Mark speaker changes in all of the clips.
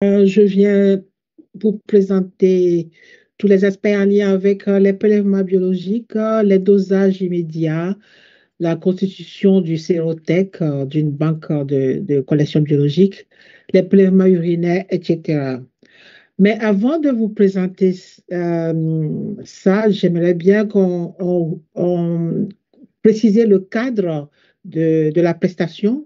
Speaker 1: Je viens vous présenter tous les aspects en lien avec les prélèvements biologiques, les dosages immédiats, la constitution du sérotec, d'une banque de collection biologique, les prélèvements urinaires, etc. Mais avant de vous présenter ça, j'aimerais bien qu'on précise le cadre de la prestation.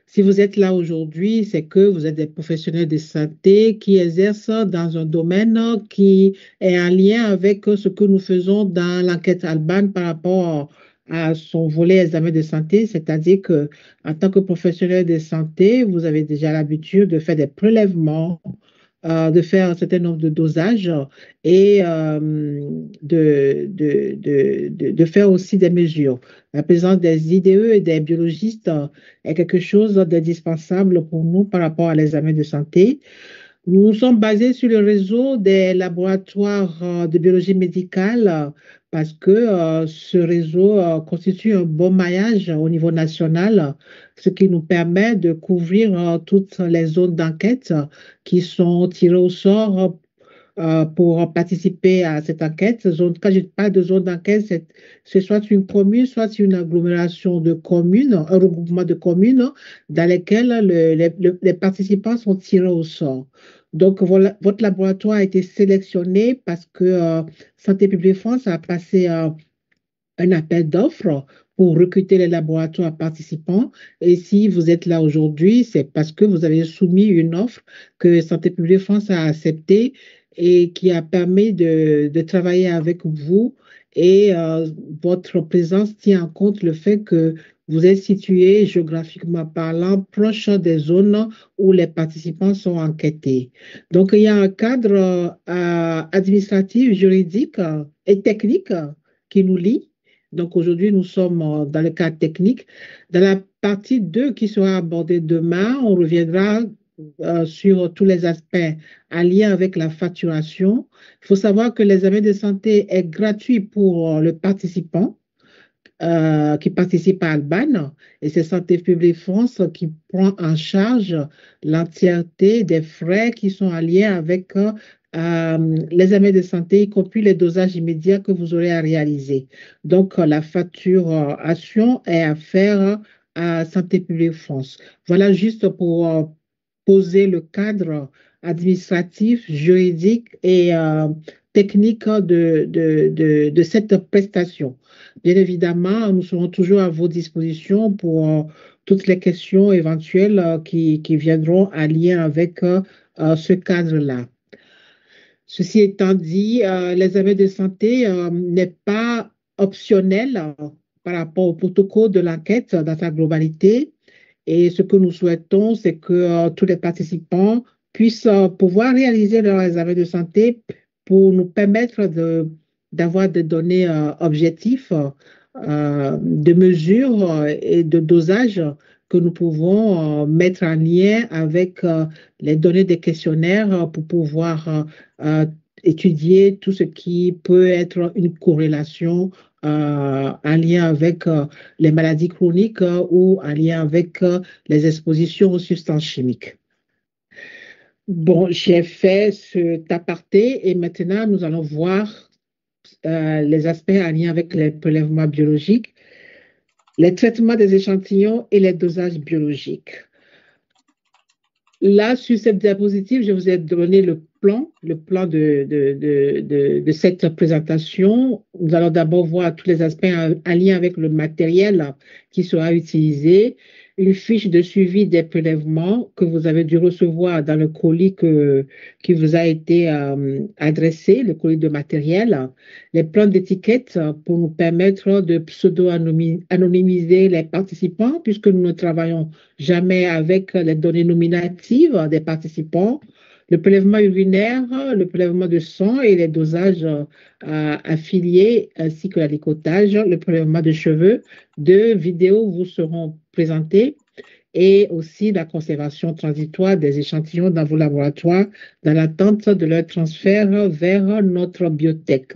Speaker 1: Si vous êtes là aujourd'hui, c'est que vous êtes des professionnels de santé qui exercent dans un domaine qui est en lien avec ce que nous faisons dans l'enquête Alban par rapport à son volet examen de santé, c'est-à-dire que en tant que professionnel de santé, vous avez déjà l'habitude de faire des prélèvements, de faire un certain nombre de dosages et de faire aussi des mesures. La présence des IDE et des biologistes est quelque chose d'indispensable pour nous par rapport à l'examen de santé. Nous sommes basés sur le réseau des laboratoires de biologie médicale parce que ce réseau constitue un bon maillage au niveau national, ce qui nous permet de couvrir toutes les zones d'enquête qui sont tirées au sort pour participer à cette enquête. Quand je parle de zone d'enquête, c'est soit une commune, soit une agglomération de communes, un regroupement de communes dans lesquelles les participants sont tirés au sort. Donc, voilà, votre laboratoire a été sélectionné parce que Santé publique France a passé un appel d'offres pour recruter les laboratoires participants. Et si vous êtes là aujourd'hui, c'est parce que vous avez soumis une offre que Santé publique France a acceptée et qui a permis de travailler avec vous. Et votre présence tient en compte le fait que vous êtes situé géographiquement parlant proche des zones où les participants sont enquêtés. Donc, il y a un cadre administratif, juridique et technique qui nous lie. Donc aujourd'hui, nous sommes dans le cadre technique. Dans la partie 2 qui sera abordée demain, on reviendra sur tous les aspects en lien avec la facturation. Il faut savoir que l'examen de santé est gratuit pour le participant qui participe à Alban et c'est Santé publique France qui prend en charge l'entièreté des frais qui sont en lien avec l'examen de santé, y compris les dosages immédiats que vous aurez à réaliser. Donc, la facturation est à faire à Santé publique France. Voilà juste pour poser le cadre administratif, juridique et technique de cette prestation. Bien évidemment, nous serons toujours à vos dispositions pour toutes les questions éventuelles qui viendront en lien avec ce cadre-là. Ceci étant dit, l'examen de santé n'est pas optionnel par rapport au protocole de l'enquête dans sa globalité. Et ce que nous souhaitons, c'est que tous les participants puissent pouvoir réaliser leur examen de santé pour nous permettre d'avoir des données objectives, de mesures et de dosage que nous pouvons mettre en lien avec les données des questionnaires pour pouvoir euh, étudier tout ce qui peut être une corrélation en lien avec les maladies chroniques ou en lien avec les expositions aux substances chimiques. Bon, j'ai fait cet aparté et maintenant nous allons voir les aspects en lien avec les prélèvements biologiques, les traitements des échantillons et les dosages biologiques. Là, sur cette diapositive, je vous ai donné le plan de cette présentation. Nous allons d'abord voir tous les aspects en lien avec le matériel qui sera utilisé, une fiche de suivi des prélèvements que vous avez dû recevoir dans le colis qui vous a été adressé, le colis de matériel, les plans d'étiquette pour nous permettre de pseudo-anonymiser les participants puisque nous ne travaillons jamais avec les données nominatives des participants, le prélèvement urinaire, le prélèvement de sang et les dosages affiliés, ainsi que l'alicotage, le prélèvement de cheveux. Deux vidéos vous seront présentées et aussi la conservation transitoire des échantillons dans vos laboratoires dans l'attente de leur transfert vers notre biotech.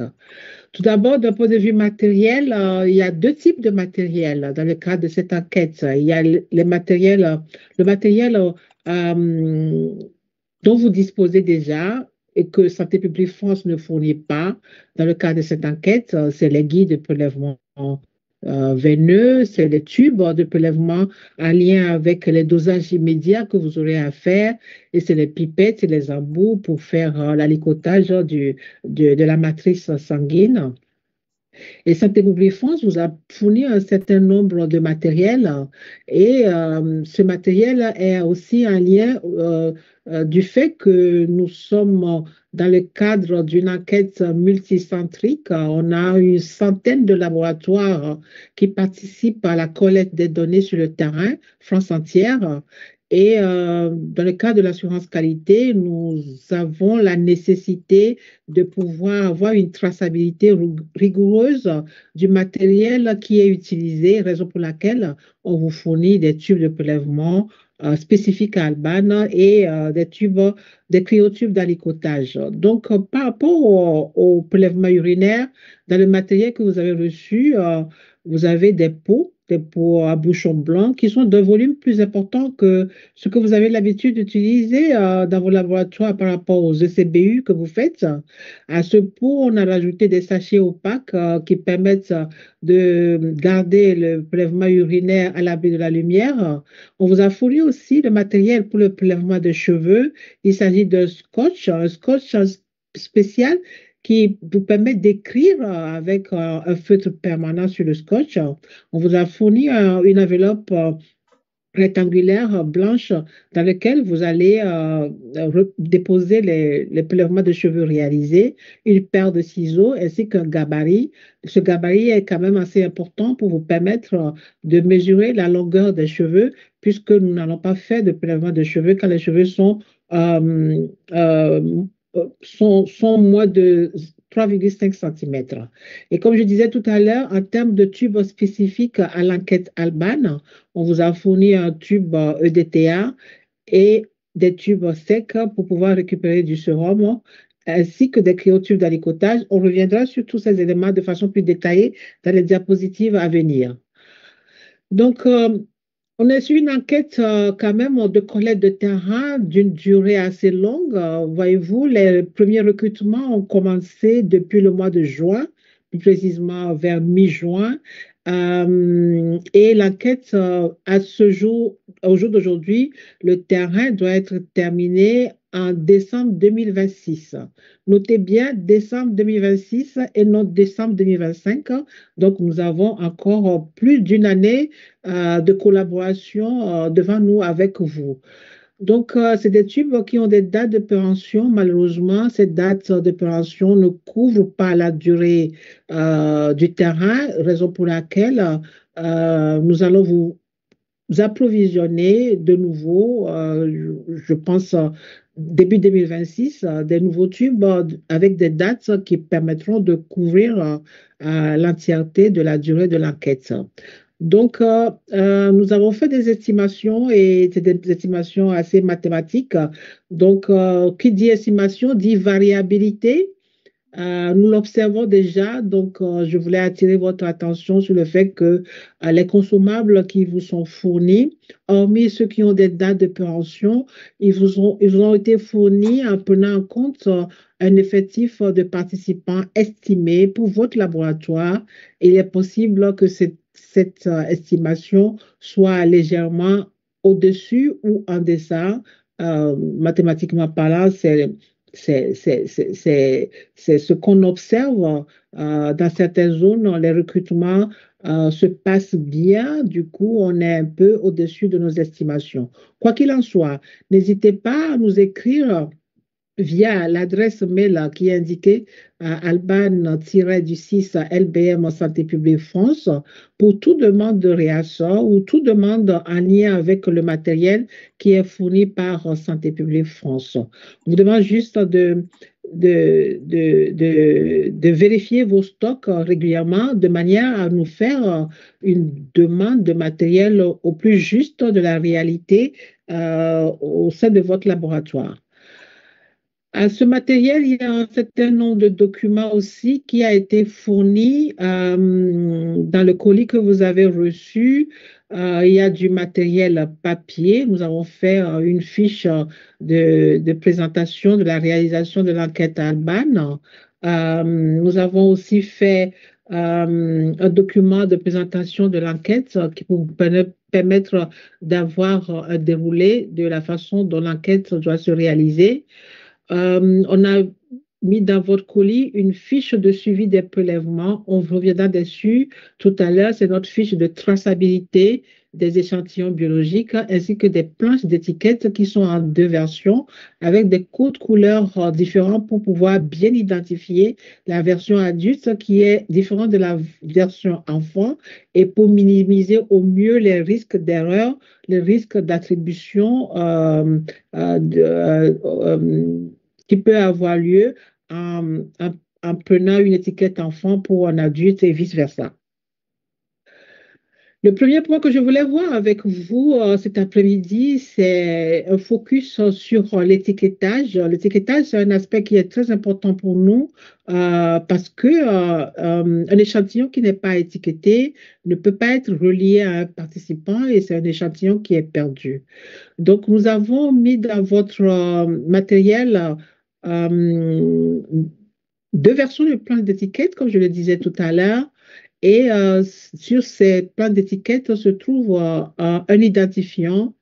Speaker 1: Tout d'abord, d'un point de vue matériel, il y a deux types de matériel dans le cadre de cette enquête. Il y a le matériel dont vous disposez déjà et que Santé publique France ne fournit pas dans le cadre de cette enquête. C'est les guides de prélèvement veineux, c'est les tubes de prélèvement en lien avec les dosages immédiats que vous aurez à faire et c'est les pipettes et les embouts pour faire l'alicotage de la matrice sanguine. Et Santé publique France vous a fourni un certain nombre de matériel et ce matériel est aussi un lien du fait que nous sommes dans le cadre d'une enquête multicentrique. On a une centaine de laboratoires qui participent à la collecte des données sur le terrain, France entière. Et dans le cadre de l'assurance qualité, nous avons la nécessité de pouvoir avoir une traçabilité rigoureuse du matériel qui est utilisé, raison pour laquelle on vous fournit des tubes de prélèvement spécifiques à Alban et des tubes, des cryotubes d'alicotage. Donc, par rapport au prélèvement urinaire, dans le matériel que vous avez reçu, vous avez des pots à bouchon blanc qui sont d'un volume plus important que ce que vous avez l'habitude d'utiliser dans vos laboratoires par rapport aux ECBU que vous faites. À ce pot, on a rajouté des sachets opaques qui permettent de garder le prélèvement urinaire à l'abri de la lumière. On vous a fourni aussi le matériel pour le prélèvement de cheveux. Il s'agit d'un scotch, un scotch spécial qui vous permet d'écrire avec un feutre permanent sur le scotch. On vous a fourni une enveloppe rectangulaire blanche dans lequel vous allez déposer les prélèvements de cheveux réalisés, une paire de ciseaux ainsi qu'un gabarit. Ce gabarit est quand même assez important pour vous permettre de mesurer la longueur des cheveux puisque nous n'allons pas faire de prélèvement de cheveux quand les cheveux euh, euh, sont moins de 3,5 cm. Et comme je disais tout à l'heure, en termes de tubes spécifiques à l'enquête Alban, on vous a fourni un tube EDTA et des tubes secs pour pouvoir récupérer du sérum, ainsi que des cryotubes d'alicotage. On reviendra sur tous ces éléments de façon plus détaillée dans les diapositives à venir. Donc, on a su une enquête quand même de collecte de terrain d'une durée assez longue. Voyez-vous, les premiers recrutements ont commencé depuis le mois de juin, plus précisément vers mi-juin. Et l'enquête, à ce jour, au jour d'aujourd'hui, le terrain doit être terminé en décembre 2026. Notez bien décembre 2026 et non décembre 2025. Donc, nous avons encore plus d'une année de collaboration devant nous avec vous. Donc, c'est des tubes qui ont des dates de péremption. Malheureusement, ces dates de péremption ne couvrent pas la durée du terrain, raison pour laquelle nous allons vous approvisionner de nouveau, je pense, début 2026, des nouveaux tubes avec des dates qui permettront de couvrir l'entièreté de la durée de l'enquête. Donc, nous avons fait des estimations et c'est des estimations assez mathématiques. Donc, qui dit estimation dit variabilité. Nous l'observons déjà, donc je voulais attirer votre attention sur le fait que les consommables qui vous sont fournis, hormis ceux qui ont des dates de péremption, ils ont été fournis en prenant en compte un effectif de participants estimé pour votre laboratoire. Il est possible que cette estimation soit légèrement au-dessus ou en deçà. Mathématiquement parlant, c'est ce qu'on observe dans certaines zones. Les recrutements se passent bien. Du coup, on est un peu au-dessus de nos estimations. Quoi qu'il en soit, n'hésitez pas à nous écrire via l'adresse mail qui est indiquée alban-du6 LBM Santé publique France pour toute demande de réassort ou toute demande en lien avec le matériel qui est fourni par Santé publique France. On vous demande juste de vérifier vos stocks régulièrement de manière à nous faire une demande de matériel au plus juste de la réalité au sein de votre laboratoire. À ce matériel, il y a un certain nombre de documents aussi qui a été fourni dans le colis que vous avez reçu. Il y a du matériel papier. Nous avons fait une fiche de présentation de la réalisation de l'enquête à Alban. Nous avons aussi fait un document de présentation de l'enquête qui vous permettre d'avoir un déroulé de la façon dont l'enquête doit se réaliser. On a mis dans votre colis une fiche de suivi des prélèvements. On reviendra dessus tout à l'heure. C'est notre fiche de traçabilité des échantillons biologiques ainsi que des planches d'étiquettes qui sont en deux versions avec des codes couleurs différents pour pouvoir bien identifier la version adulte qui est différente de la version enfant et pour minimiser au mieux les risques d'erreur, les risques d'attribution qui peut avoir lieu en prenant une étiquette enfant pour un adulte et vice-versa. Le premier point que je voulais voir avec vous cet après-midi, c'est un focus sur l'étiquetage. L'étiquetage, c'est un aspect qui est très important pour nous parce que un échantillon qui n'est pas étiqueté ne peut pas être relié à un participant et c'est un échantillon qui est perdu. Donc, nous avons mis dans votre matériel euh, deux versions de plans d'étiquette, comme je le disais tout à l'heure. Et sur ces plans d'étiquette se trouve un identifiant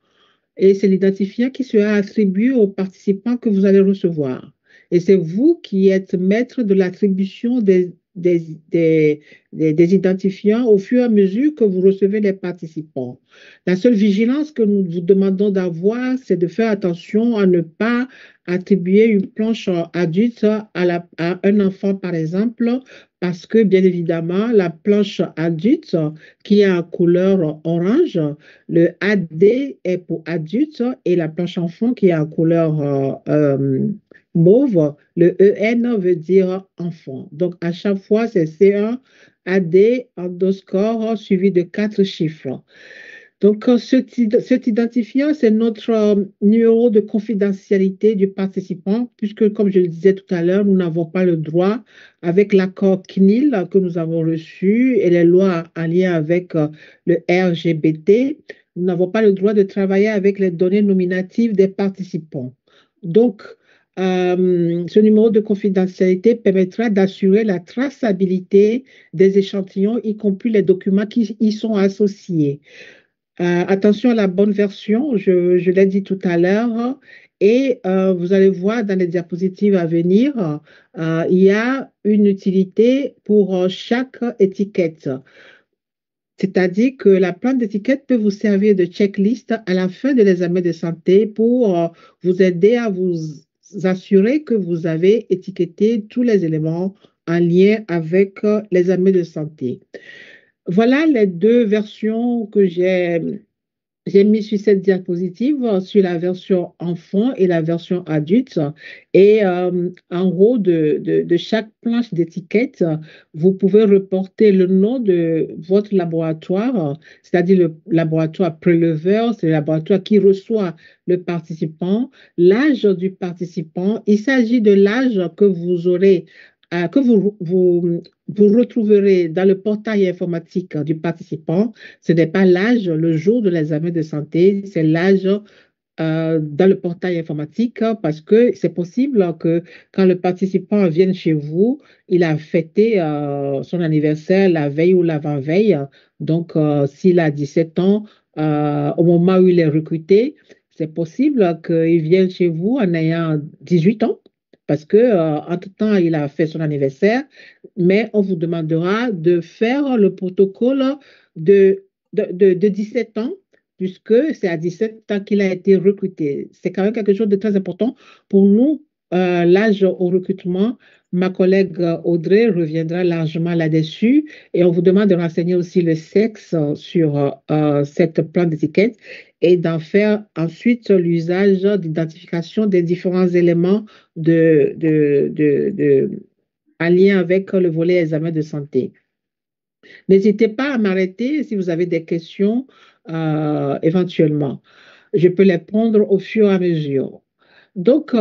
Speaker 1: et c'est l'identifiant qui sera attribué aux participants que vous allez recevoir. Et c'est vous qui êtes maître de l'attribution des identifiants au fur et à mesure que vous recevez les participants. La seule vigilance que nous vous demandons d'avoir, c'est de faire attention à ne pas attribuer une planche adulte à un enfant, par exemple, parce que, bien évidemment, la planche adulte qui est en couleur orange, le AD est pour adulte et la planche enfant qui est en couleur mauve, le EN veut dire enfant. Donc, à chaque fois, c'est C1, AD, underscore, suivi de quatre chiffres. Donc, cet identifiant, c'est notre numéro de confidentialité du participant, puisque, comme je le disais tout à l'heure, nous n'avons pas le droit, avec l'accord CNIL que nous avons reçu et les lois en lien avec le RGBT, nous n'avons pas le droit de travailler avec les données nominatives des participants. Donc, ce numéro de confidentialité permettra d'assurer la traçabilité des échantillons, y compris les documents qui y sont associés. Attention à la bonne version, je l'ai dit tout à l'heure, et vous allez voir dans les diapositives à venir, il y a une utilité pour chaque étiquette. C'est-à-dire que la plante d'étiquette peut vous servir de checklist à la fin de l'examen de santé pour vous aider à vous assurer que vous avez étiqueté tous les éléments en lien avec l'examen de santé. Voilà les deux versions que j'ai mis sur cette diapositive, sur la version enfant et la version adulte. Et en haut de chaque planche d'étiquette, vous pouvez reporter le nom de votre laboratoire, c'est-à-dire le laboratoire préleveur, c'est le laboratoire qui reçoit le participant, l'âge du participant. Il s'agit de l'âge que vous aurez que vous retrouverez dans le portail informatique du participant. Ce n'est pas l'âge, le jour de l'examen de santé, c'est l'âge dans le portail informatique parce que c'est possible que quand le participant vienne chez vous, il a fêté son anniversaire la veille ou l'avant-veille. Donc, s'il a 17 ans, au moment où il est recruté, c'est possible qu'il vienne chez vous en ayant 18 ans parce que entre-temps, il a fait son anniversaire, mais on vous demandera de faire le protocole de 17 ans puisque c'est à 17 ans qu'il a été recruté. C'est quand même quelque chose de très important pour nous. L'âge au recrutement, ma collègue Audrey reviendra largement là-dessus et on vous demande de renseigner aussi le sexe sur cette plante d'étiquette et d'en faire ensuite l'usage d'identification des différents éléments en lien avec le volet examen de santé. N'hésitez pas à m'arrêter si vous avez des questions éventuellement. Je peux les prendre au fur et à mesure. Donc,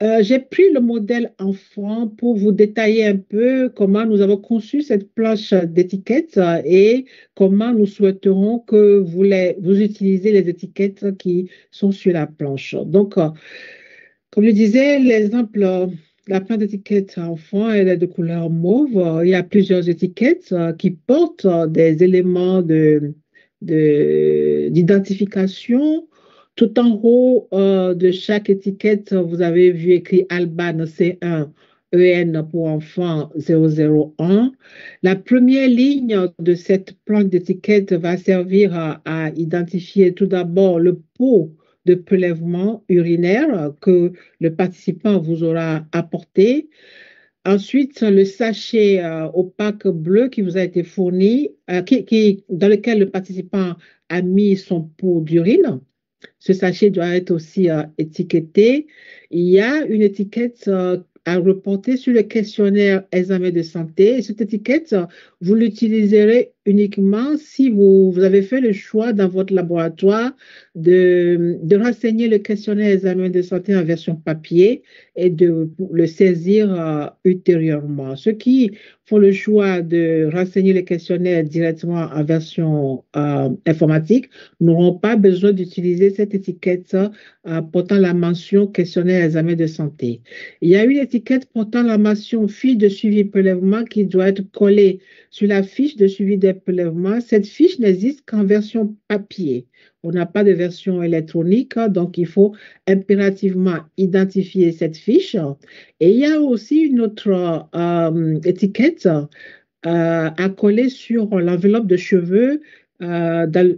Speaker 1: J'ai pris le modèle enfant pour vous détailler un peu comment nous avons conçu cette planche d'étiquettes et comment nous souhaiterons que vous utilisez les étiquettes qui sont sur la planche. Donc, comme je disais, l'exemple, la planche d'étiquettes enfant, elle est de couleur mauve. Il y a plusieurs étiquettes qui portent des éléments d'identification. Tout en haut de chaque étiquette, vous avez vu écrit Alban C1, EN pour enfant 001. La première ligne de cette planche d'étiquette va servir à identifier tout d'abord le pot de prélèvement urinaire que le participant vous aura apporté. Ensuite, le sachet opaque bleu qui vous a été fourni, dans lequel le participant a mis son pot d'urine. Ce sachet doit être aussi étiqueté. Il y a une étiquette à reporter sur le questionnaire examen de santé. Et cette étiquette, vous l'utiliserez uniquement si vous avez fait le choix dans votre laboratoire de renseigner le questionnaire examen de santé en version papier et de le saisir ultérieurement. Ceux qui font le choix de renseigner le questionnaire directement en version informatique n'auront pas besoin d'utiliser cette étiquette portant la mention questionnaire examen de santé. Il y a une étiquette portant la mention fiche de suivi prélèvement qui doit être collée sur la fiche de suivi des prélèvements. Cette fiche n'existe qu'en version papier. On n'a pas de version électronique, donc il faut impérativement identifier cette fiche. Et il y a aussi une autre étiquette à coller sur l'enveloppe de cheveux dans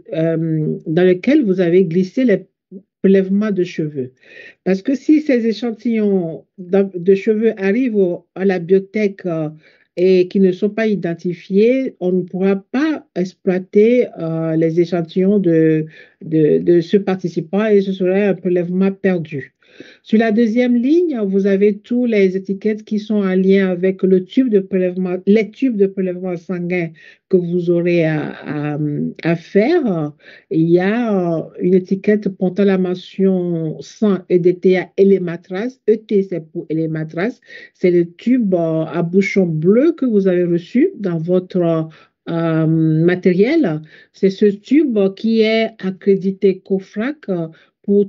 Speaker 1: lequel vous avez glissé les prélèvements de cheveux. Parce que si ces échantillons de cheveux arrivent à la biotech et qui ne sont pas identifiés, on ne pourra pas exploiter les échantillons de ce participant et ce serait un prélèvement perdu. Sur la deuxième ligne, vous avez tous les étiquettes qui sont en lien avec le tube de prélèvement, les tubes de prélèvement sanguin que vous aurez à faire. Il y a une étiquette portant la mention sang EDTA Elematras. ET, c'est pour Elematras. C'est le tube à bouchon bleu que vous avez reçu dans votre matériel. C'est ce tube qui est accrédité COFRAC pour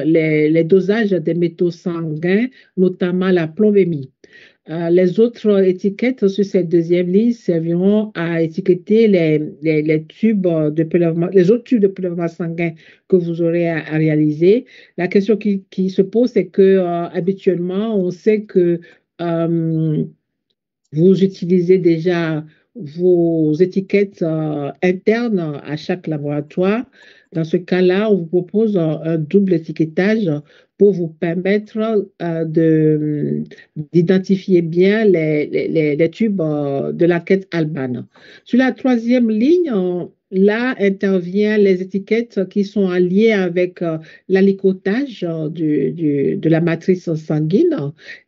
Speaker 1: les dosages des métaux sanguins, notamment la plombémie. Les autres étiquettes sur cette deuxième ligne serviront à étiqueter les tubes de prélèvement, les autres tubes de prélèvement sanguin que vous aurez à réaliser. La question qui se pose, c'est que habituellement, on sait que vous utilisez déjà vos étiquettes internes à chaque laboratoire. Dans ce cas-là, on vous propose un double étiquetage pour vous permettre d'identifier bien les tubes de la quête Alban. Sur la troisième ligne, là interviennent les étiquettes qui sont liées avec l'alicotage de la matrice sanguine.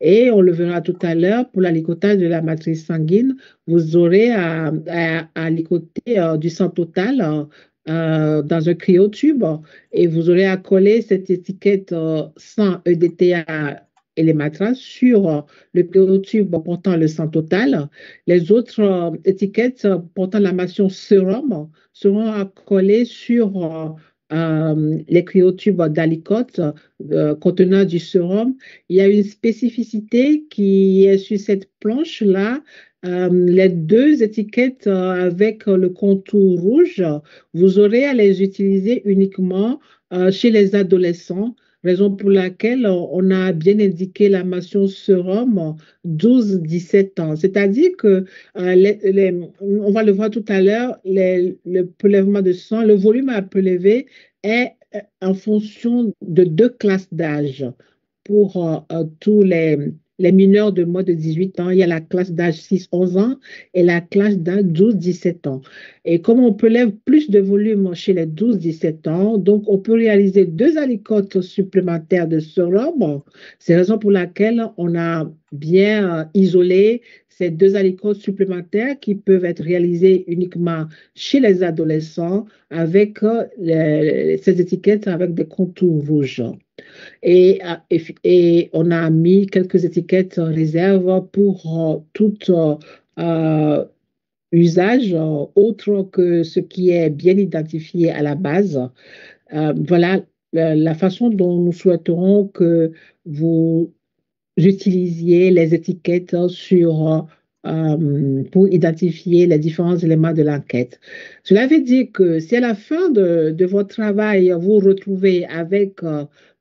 Speaker 1: Et on le verra tout à l'heure, pour l'alicotage de la matrice sanguine, vous aurez à licoter du sang total dans un cryotube et vous aurez à coller cette étiquette sang EDTA et les matras sur le cryotube portant le sang total. Les autres étiquettes portant la mention sérum seront à coller sur les cryotubes d'alicote contenant du sérum. Il y a une spécificité qui est sur cette planche-là. Les deux étiquettes avec le contour rouge, vous aurez à les utiliser uniquement chez les adolescents, raison pour laquelle on a bien indiqué la mention sérum 12-17 ans. C'est-à-dire que, on va le voir tout à l'heure, le prélèvement de sang, le volume à prélever est en fonction de deux classes d'âge. Pour tous les mineurs de moins de 18 ans, il y a la classe d'âge 6-11 ans et la classe d'âge 12-17 ans. Et comme on prélève plus de volume chez les 12-17 ans, donc on peut réaliser deux alicotes supplémentaires de sérum. C'est la raison pour laquelle on a bien isolé ces deux alicotes supplémentaires qui peuvent être réalisées uniquement chez les adolescents avec ces étiquettes avec des contours rouges. Et on a mis quelques étiquettes réserve pour tout euh, usage autre que ce qui est bien identifié à la base. Voilà la façon dont nous souhaiterons que vous utilisiez les étiquettes pour identifier les différents éléments de l'enquête. Cela veut dire que si à la fin de votre travail, vous vous retrouvez avec,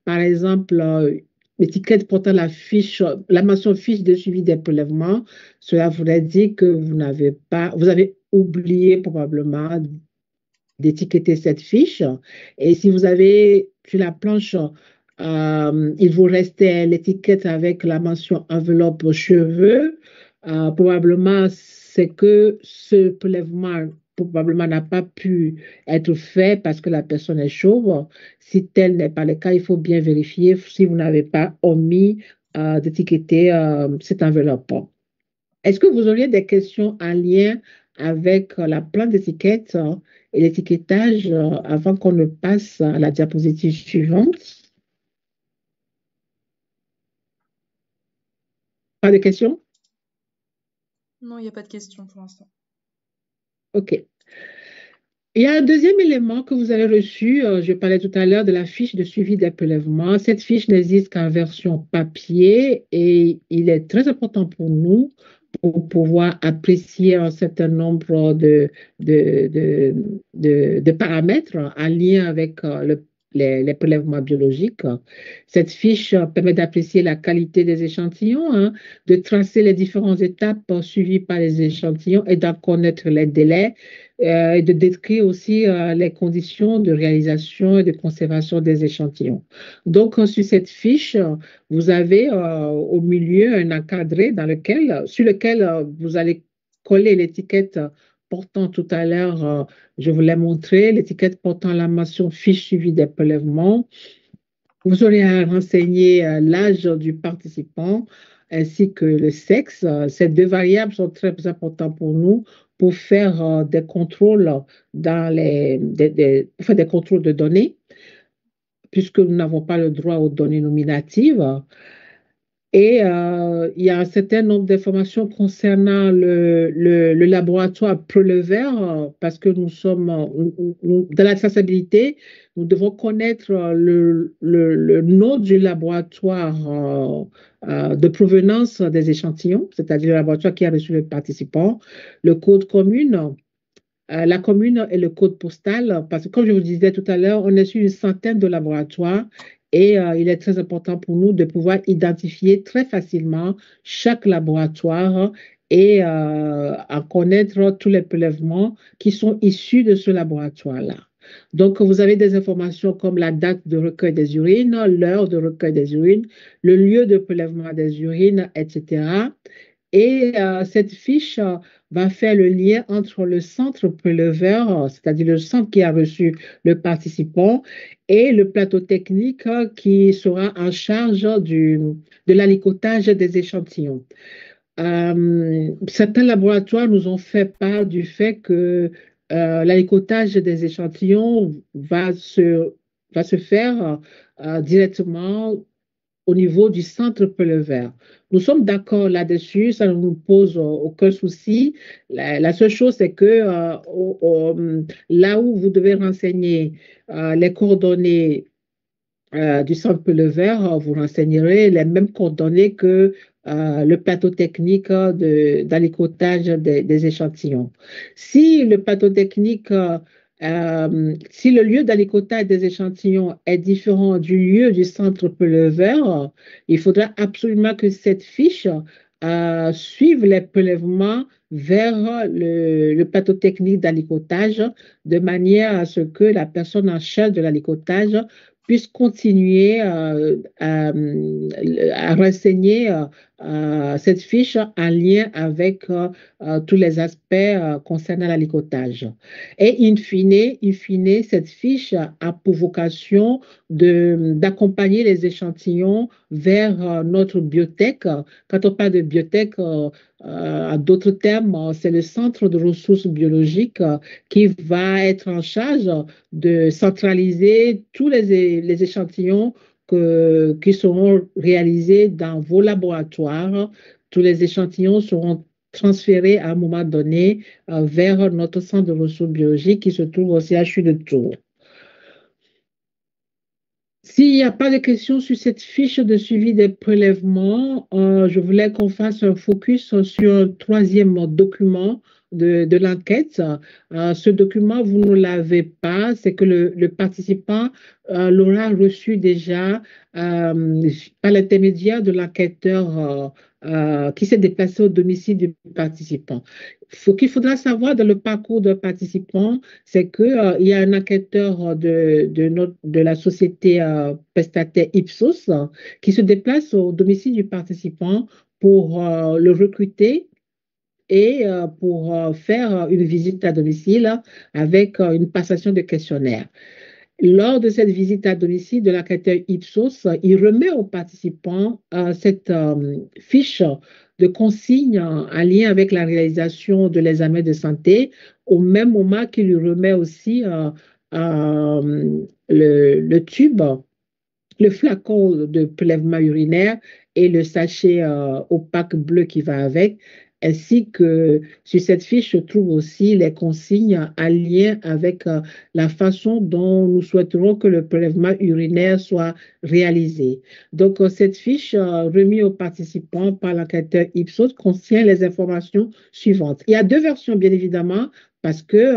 Speaker 1: par exemple, l'étiquette portant la mention fiche de suivi des prélèvements, cela voudrait dire que vous avez oublié probablement d'étiqueter cette fiche. Et si vous avez sur la planche, il vous restait l'étiquette avec la mention enveloppe cheveux, probablement c'est que ce prélèvement probablement n'a pas pu être fait parce que la personne est chauve. Si tel n'est pas le cas, il faut bien vérifier si vous n'avez pas omis d'étiqueter cette enveloppe. Est-ce que vous auriez des questions en lien avec la plante d'étiquette et l'étiquetage avant qu'on ne passe à la diapositive suivante? Pas de questions?
Speaker 2: Non, il n'y a pas de question pour l'instant.
Speaker 1: OK. Il y a un deuxième élément que vous avez reçu, je parlais tout à l'heure de la fiche de suivi des prélèvements. Cette fiche n'existe qu'en version papier et il est très important pour nous pour pouvoir apprécier un certain nombre de paramètres en lien avec les prélèvements biologiques. Cette fiche permet d'apprécier la qualité des échantillons, hein, de tracer les différentes étapes suivies par les échantillons et d'en connaître les délais et de décrire aussi les conditions de réalisation et de conservation des échantillons. Donc, sur cette fiche, vous avez au milieu un encadré sur lequel vous allez coller l'étiquette portant tout à l'heure, je vous l'ai montré, l'étiquette portant la mention fiche suivie des prélèvements. Vous aurez à renseigner l'âge du participant ainsi que le sexe. Ces deux variables sont très importantes pour nous pour faire des contrôles faire des contrôles de données, puisque nous n'avons pas le droit aux données nominatives. Et il y a un certain nombre d'informations concernant le laboratoire Prelever, parce que nous sommes dans la traçabilité, nous devons connaître le nom du laboratoire de provenance des échantillons, c'est-à-dire le laboratoire qui a reçu le participant, le code commune. La commune et le code postal, parce que comme je vous disais tout à l'heure, on est sur une centaine de laboratoires et il est très important pour nous de pouvoir identifier très facilement chaque laboratoire et en connaître tous les prélèvements qui sont issus de ce laboratoire-là. Donc, vous avez des informations comme la date de recueil des urines, l'heure de recueil des urines, le lieu de prélèvement des urines, etc. Et cette fiche va faire le lien entre le centre préleveur, c'est-à-dire le centre qui a reçu le participant, et le plateau technique qui sera en charge de l'alicotage des échantillons. Certains laboratoires nous ont fait part du fait que l'alicotage des échantillons va se faire directement au niveau du centre préleveur. Nous sommes d'accord là-dessus, ça ne nous pose aucun souci. La seule chose, c'est que là où vous devez renseigner les coordonnées du centre préleveur, vous renseignerez les mêmes coordonnées que le plateau technique d'alicotage des échantillons. Si le plateau technique si le lieu d'alicotage des échantillons est différent du lieu du centre préleveur, il faudra absolument que cette fiche suive les prélèvements vers le plateau technique d'alicotage de manière à ce que la personne en charge de l'alicotage puisse continuer à renseigner cette fiche en lien avec tous les aspects concernant l'alicotage. Et in fine, cette fiche a pour vocation d'accompagner les échantillons vers notre biotech. Quand on parle de biotech, en d'autres termes, c'est le centre de ressources biologiques qui va être en charge de centraliser tous les échantillons qui seront réalisés dans vos laboratoires. Tous les échantillons seront transférés à un moment donné vers notre centre de ressources biologiques qui se trouve au CHU de Tours. S'il n'y a pas de questions sur cette fiche de suivi des prélèvements, je voulais qu'on fasse un focus sur un troisième document de l'enquête. Ce document, vous ne l'avez pas, c'est que le participant l'aura reçu déjà par l'intermédiaire de l'enquêteur qui s'est déplacé au domicile du participant. Ce qu'il faudra savoir dans le parcours d'un participant, c'est qu'il y a un enquêteur de la société prestataire Ipsos qui se déplace au domicile du participant pour le recruter et pour faire une visite à domicile avec une passation de questionnaire. Lors de cette visite à domicile de l'enquêteur Ipsos, il remet aux participants cette fiche de consigne en lien avec la réalisation de l'examen de santé, au même moment qu'il lui remet aussi le tube, le flacon de prélèvement urinaire et le sachet opaque bleu qui va avec, ainsi que sur cette fiche se trouvent aussi les consignes en lien avec la façon dont nous souhaiterons que le prélèvement urinaire soit réalisé. Donc, cette fiche remise aux participants par l'enquêteur Ipsos contient les informations suivantes. Il y a deux versions, bien évidemment, parce que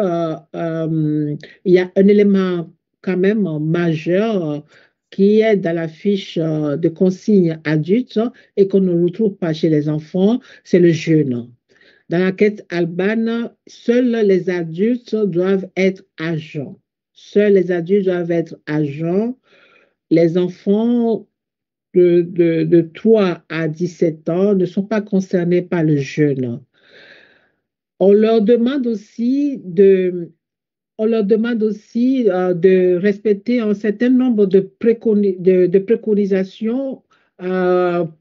Speaker 1: il y a un élément quand même majeur qui est dans la fiche de consigne adulte et qu'on ne retrouve pas chez les enfants, c'est le jeûne. Dans l'enquête Alban, seuls les adultes doivent être agents. Seuls les adultes doivent être agents. Les enfants de 3 à 17 ans ne sont pas concernés par le jeûne. On leur demande aussi de respecter un certain nombre de préconisations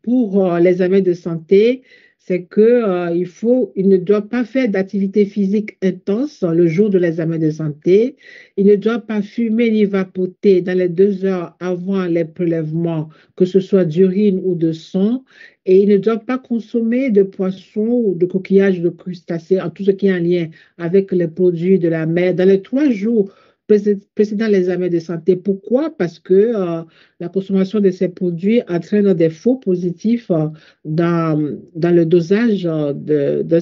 Speaker 1: pour l'examen de santé. C'est qu'il ne doit pas faire d'activité physique intense le jour de l'examen de santé. Il ne doit pas fumer ni vapoter dans les 2 heures avant les prélèvements, que ce soit d'urine ou de sang. Et il ne doit pas consommer de poissons ou de coquillages, de crustacés, en tout ce qui est en lien avec les produits de la mer dans les 3 jours précédant l'examen de santé. Pourquoi? Parce que la consommation de ces produits entraîne des faux positifs dans le dosage de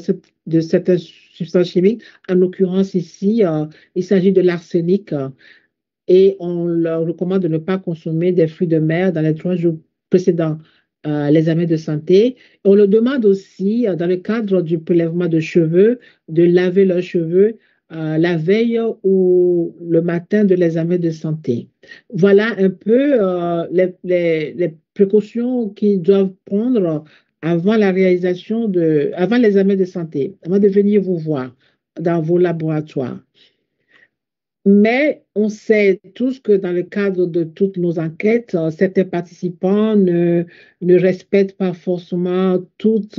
Speaker 1: certaines substances chimiques. En l'occurrence ici, il s'agit de l'arsenic et on leur recommande de ne pas consommer des fruits de mer dans les 3 jours précédents l'examen de santé. On leur demande aussi, dans le cadre du prélèvement de cheveux, de laver leurs cheveux la veille ou le matin de l'examen de santé. Voilà un peu les précautions qu'ils doivent prendre avant la réalisation avant l'examen de santé, avant de venir vous voir dans vos laboratoires. Mais on sait tous que dans le cadre de toutes nos enquêtes, certains participants ne respectent pas forcément toutes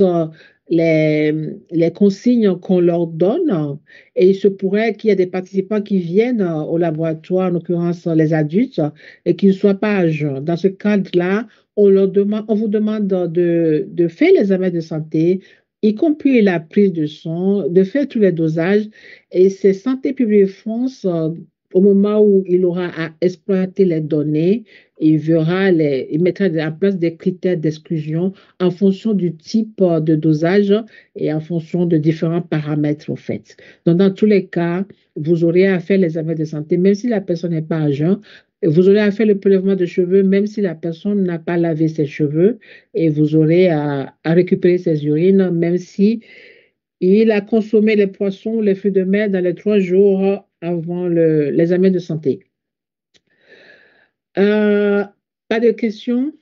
Speaker 1: les consignes qu'on leur donne. Et il se pourrait qu'il y ait des participants qui viennent au laboratoire, en l'occurrence les adultes, et qui ne soient pas à jeun. Dans ce cadre-là, on vous demande de faire l'examen de santé, y compris la prise de sang, de faire tous les dosages. Et c'est Santé publique France, au moment où il aura à exploiter les données, il mettra en place des critères d'exclusion en fonction du type de dosage et en fonction de différents paramètres, au fait. Donc, dans tous les cas, vous aurez à faire l'examen de santé, même si la personne n'est pas à jeun. Vous aurez à faire le prélèvement de cheveux, même si la personne n'a pas lavé ses cheveux, et vous aurez à récupérer ses urines, même si il a consommé les poissons, les fruits de mer dans les 3 jours avant l'examen de santé. Pas de questions?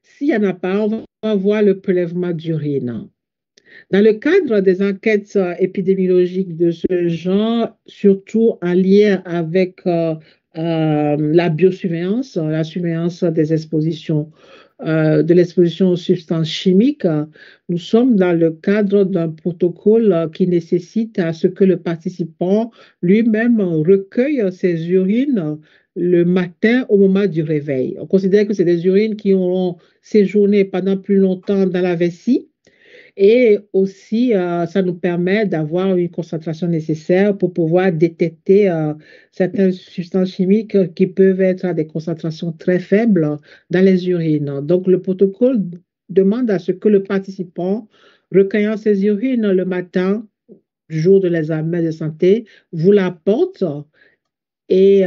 Speaker 1: S'il n'y en a pas, on va voir le prélèvement d'urine. Dans le cadre des enquêtes épidémiologiques de ce genre, surtout en lien avec la biosurveillance, la surveillance des expositions de l'exposition aux substances chimiques, nous sommes dans le cadre d'un protocole qui nécessite à ce que le participant lui-même recueille ses urines le matin au moment du réveil. On considère que c'est des urines qui auront séjourné pendant plus longtemps dans la vessie et aussi, ça nous permet d'avoir une concentration nécessaire pour pouvoir détecter certaines substances chimiques qui peuvent être à des concentrations très faibles dans les urines. Donc, le protocole demande à ce que le participant, recueillant ses urines le matin, du jour de l'examen de santé, vous l'apporte et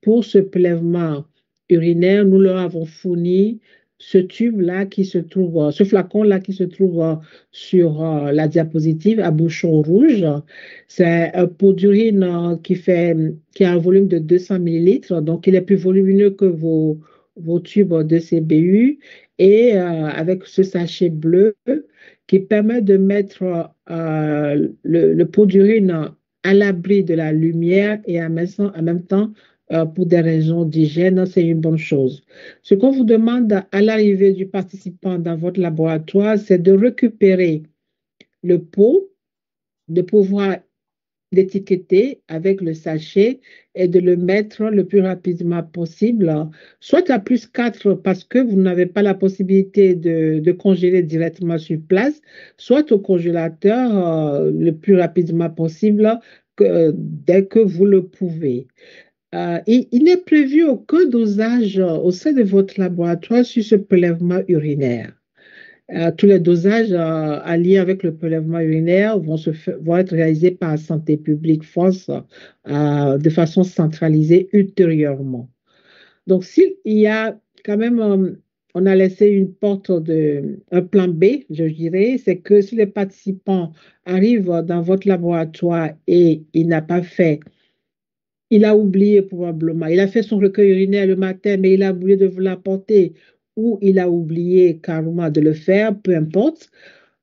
Speaker 1: pour ce prélèvement urinaire, nous leur avons fourni ce tube-là qui se trouve, ce flacon-là qui se trouve sur la diapositive à bouchon rouge. C'est un pot d'urine qui a un volume de 200 millilitres, donc il est plus volumineux que vos tubes de CBU. Et avec ce sachet bleu qui permet de mettre le pot d'urine à l'abri de la lumière et en même temps, pour des raisons d'hygiène, c'est une bonne chose. Ce qu'on vous demande à l'arrivée du participant dans votre laboratoire, c'est de récupérer le pot, de pouvoir l'étiqueter avec le sachet et de le mettre le plus rapidement possible, soit à +4 parce que vous n'avez pas la possibilité de congéler directement sur place, soit au congélateur le plus rapidement possible dès que vous le pouvez. Il n'est prévu aucun dosage au sein de votre laboratoire sur ce prélèvement urinaire. Tous les dosages en lien avec le prélèvement urinaire vont être réalisés par Santé publique France de façon centralisée ultérieurement. Donc, s'il y a quand même, on a laissé une porte un plan B, je dirais, c'est que si les participants arrivent dans votre laboratoire et il a oublié probablement, il a fait son recueil urinaire le matin, mais il a oublié de vous l'apporter ou il a oublié carrément de le faire, peu importe.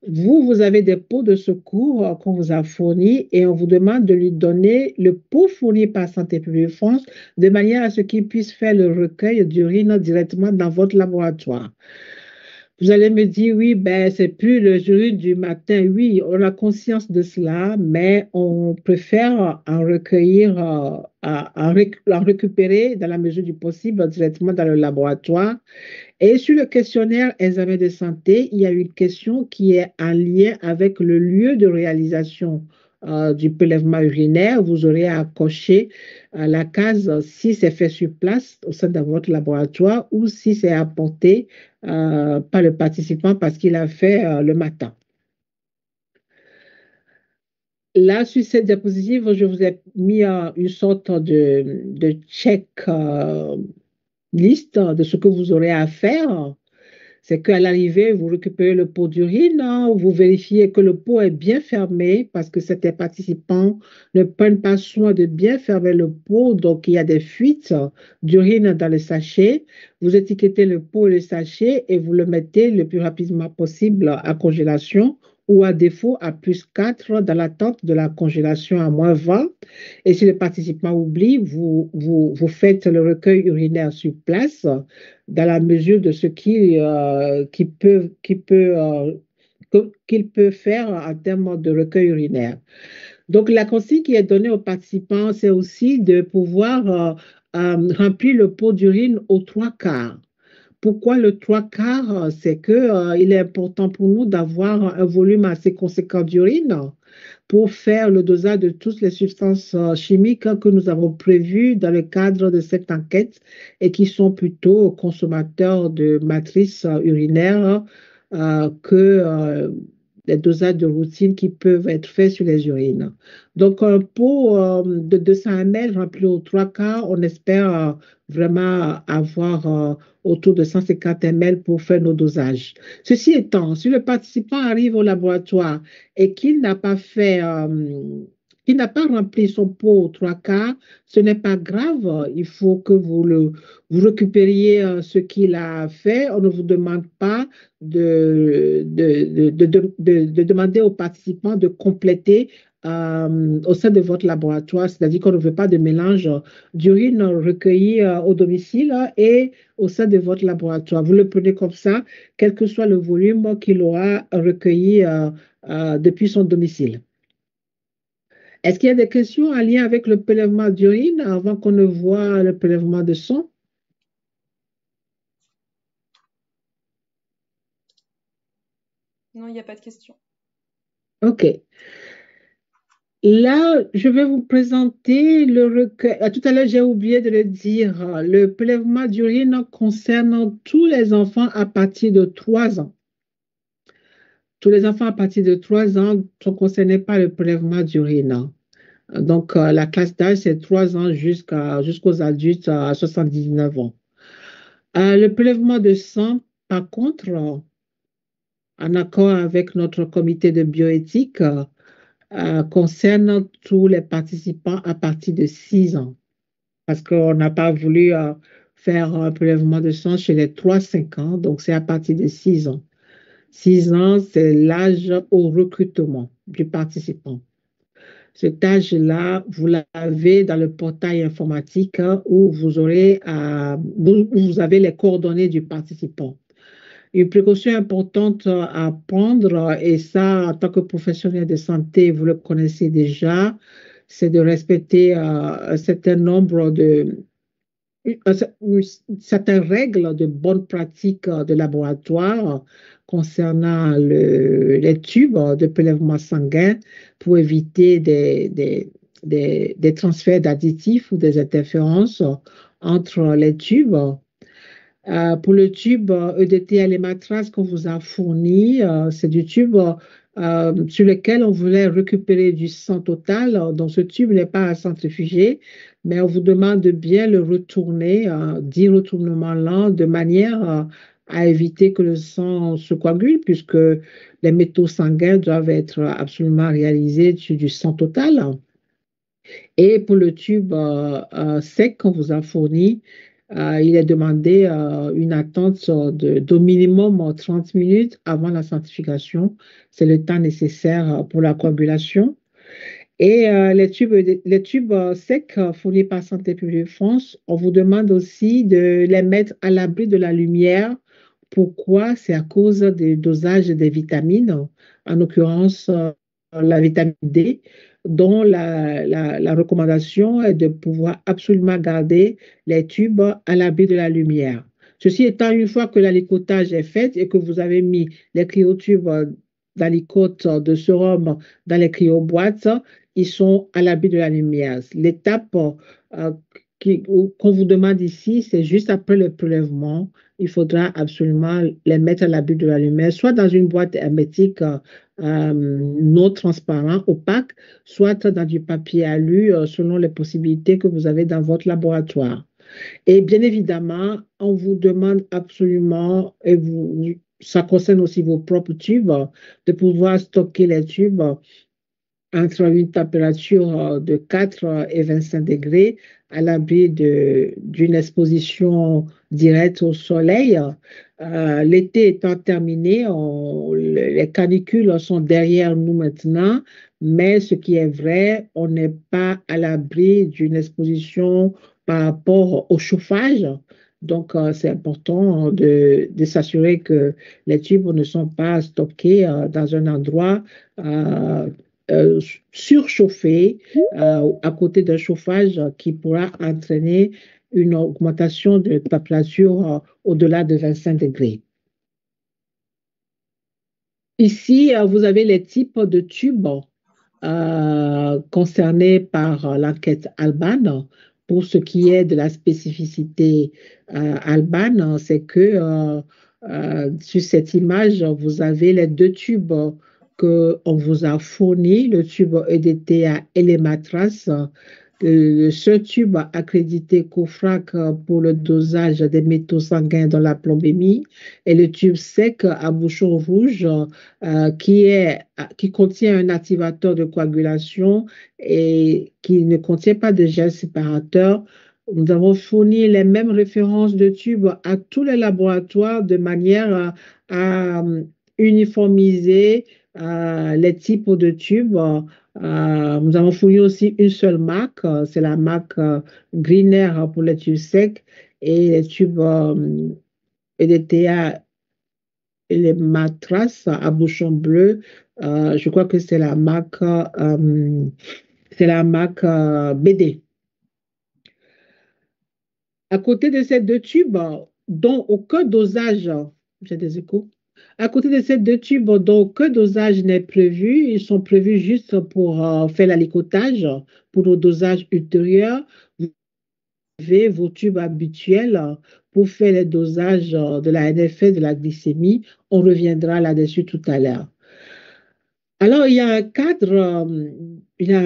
Speaker 1: Vous avez des pots de secours qu'on vous a fournis et on vous demande de lui donner le pot fourni par Santé publique France de manière à ce qu'il puisse faire le recueil d'urine directement dans votre laboratoire. Vous allez me dire, oui, ben, c'est plus le jury du matin. Oui, on a conscience de cela, mais on préfère en recueillir, en récupérer dans la mesure du possible directement dans le laboratoire. Et sur le questionnaire examen de santé, il y a une question qui est en lien avec le lieu de réalisation du prélèvement urinaire. Vous aurez à cocher la case si c'est fait sur place au sein de votre laboratoire ou si c'est apporté par le participant parce qu'il a fait le matin. Là, sur cette diapositive, je vous ai mis une sorte de check liste de ce que vous aurez à faire. C'est qu'à l'arrivée, vous récupérez le pot d'urine, vous vérifiez que le pot est bien fermé parce que certains participants ne prennent pas soin de bien fermer le pot, donc il y a des fuites d'urine dans le sachet. Vous étiquetez le pot et le sachet et vous le mettez le plus rapidement possible à congélation ou à défaut à +4 dans l'attente de la congélation à -20. Et si le participant oublie, vous faites le recueil urinaire sur place dans la mesure de ce qu'il peut faire en termes de recueil urinaire. Donc, la consigne qui est donnée aux participants, c'est aussi de pouvoir remplir le pot d'urine aux 3/4. Pourquoi le 3/4? C'est que, il est important pour nous d'avoir un volume assez conséquent d'urine pour faire le dosage de toutes les substances chimiques que nous avons prévues dans le cadre de cette enquête et qui sont plutôt consommateurs de matrices urinaires que des dosages de routine qui peuvent être faits sur les urines. Donc, un pot de 200 ml rempli aux 3/4, on espère vraiment avoir autour de 150 ml pour faire nos dosages. Ceci étant, si le participant arrive au laboratoire et qu'il n'a pas fait qui n'a pas rempli son pot aux trois quarts, ce n'est pas grave. Il faut que vous récupériez ce qu'il a fait. On ne vous demande pas de demander aux participants de compléter au sein de votre laboratoire, c'est-à-dire qu'on ne veut pas de mélange d'urine recueillie au domicile et au sein de votre laboratoire. Vous le prenez comme ça, quel que soit le volume qu'il aura recueilli depuis son domicile. Est-ce qu'il y a des questions en lien avec le prélèvement d'urine avant qu'on ne voit le prélèvement de sang?
Speaker 2: Non, il n'y a pas de question.
Speaker 1: OK. Là, je vais vous présenter le recueil. Tout à l'heure, j'ai oublié de le dire. Le prélèvement d'urine concerne tous les enfants à partir de 3 ans. Tous les enfants à partir de 3 ans sont concernés par le prélèvement d'urine. Donc, la classe d'âge, c'est 3 ans jusqu'aux adultes à 79 ans. Le prélèvement de sang, par contre, en accord avec notre comité de bioéthique, concerne tous les participants à partir de 6 ans. Parce qu'on n'a pas voulu faire un prélèvement de sang chez les 3-5 ans, donc c'est à partir de 6 ans. 6 ans, c'est l'âge au recrutement du participant. Cet âge-là, vous l'avez dans le portail informatique où vous aurez où vous avez les coordonnées du participant. Une précaution importante à prendre, et ça, en tant que professionnel de santé, vous le connaissez déjà, c'est de respecter un certain nombre certaines règles de bonne pratique de laboratoire concernant les tubes de prélèvement sanguin pour éviter des transferts d'additifs ou des interférences entre les tubes. Pour le tube EDT Alimatraz qu'on vous a fourni, c'est du tube sur lequel on voulait récupérer du sang total. Donc, ce tube n'est pas centrifugé, mais on vous demande de bien le retourner, 10 retournements lents, de manière à éviter que le sang se coagule, puisque les métaux sanguins doivent être absolument réalisés sur du sang total. Et pour le tube sec qu'on vous a fourni, il est demandé une attente d'au minimum 30 minutes avant la centrifugation. C'est le temps nécessaire pour la coagulation. Et les tubes secs fournis par Santé publique France, on vous demande aussi de les mettre à l'abri de la lumière. Pourquoi? C'est à cause des dosages des vitamines, en l'occurrence la vitamine D, dont la recommandation est de pouvoir absolument garder les tubes à l'abri de la lumière. Ceci étant, une fois que l'alicotage est fait et que vous avez mis les cryotubes d'alicote de sérum dans les cryoboîtes, ils sont à l'abri de la lumière. L'étape qu'on vous demande ici, c'est juste après le prélèvement, il faudra absolument les mettre à l'abri de la lumière, soit dans une boîte hermétique non transparent, opaque, soit dans du papier alu, selon les possibilités que vous avez dans votre laboratoire. Et bien évidemment, on vous demande absolument, ça concerne aussi vos propres tubes, de pouvoir stocker les tubes entre une température de 4 et 25 degrés à l'abri d'une exposition directe au soleil. L'été étant terminé, les canicules sont derrière nous maintenant, mais ce qui est vrai, on n'est pas à l'abri d'une exposition par rapport au chauffage. Donc, c'est important de s'assurer que les tubes ne sont pas stockés dans un endroit euh, surchauffé à côté d'un chauffage qui pourra entraîner une augmentation de température au-delà de 25 degrés. Ici, vous avez les types de tubes concernés par l'enquête Alban. Pour ce qui est de la spécificité Alban, c'est que sur cette image, vous avez les deux tubes qu'on vous a fournis, le tube EDT à Elematras le seul tube accrédité COFRAC pour le dosage des métaux sanguins dans la plombémie et le tube sec à bouchon rouge qui contient un activateur de coagulation et qui ne contient pas de gel séparateur. Nous avons fourni les mêmes références de tubes à tous les laboratoires de manière à uniformiser les types de tubes. Nous avons fourni aussi une seule marque, c'est la marque Greener pour les tubes secs et les tubes EDTA et les matras à bouchon bleu. Je crois que c'est la marque BD. À côté de ces deux tubes, dont aucun dosage, j'ai des échos. À côté de ces deux tubes dont aucun dosage n'est prévu, ils sont prévus juste pour faire l'alicotage, pour nos dosages ultérieurs. Vous avez vos tubes habituels pour faire les dosages de la NFS, de la glycémie. On reviendra là-dessus tout à l'heure. Alors, il y a un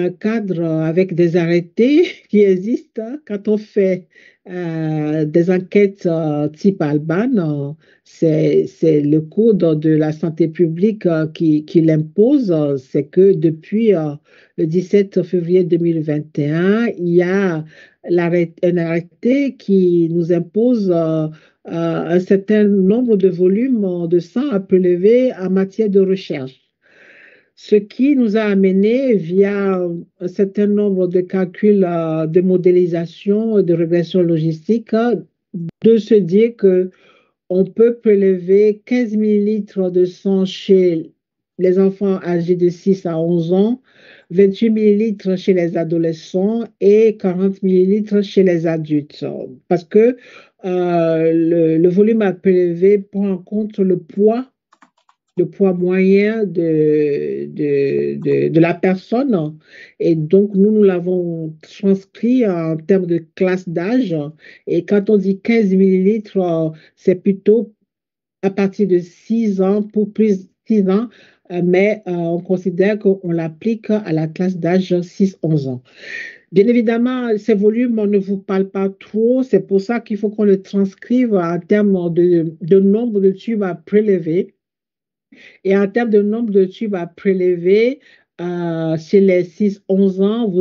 Speaker 1: cadre avec des arrêtés qui existent quand on fait des enquêtes type Alban. C'est le code de la santé publique qui l'impose. C'est que depuis le 17 février 2021, il y a un arrêté qui nous impose un certain nombre de volumes de sang à prélever en matière de recherche. Ce qui nous a amené, via un certain nombre de calculs de modélisation et de régression logistique, de se dire que on peut prélever 15 millilitres de sang chez les enfants âgés de 6 à 11 ans, 28 millilitres chez les adolescents et 40 millilitres chez les adultes. Parce que le volume à prélever prend en compte le poids moyen de la personne. Et donc, nous l'avons transcrit en termes de classe d'âge. Et quand on dit 15 millilitres, c'est plutôt à partir de 6 ans, pour plus 6 ans, mais on considère qu'on l'applique à la classe d'âge 6-11 ans. Bien évidemment, ces volumes, on ne vous parle pas trop. C'est pour ça qu'il faut qu'on le transcrive en termes de nombre de tubes à prélever. Et en termes de nombre de tubes à prélever, chez les 6-11 ans,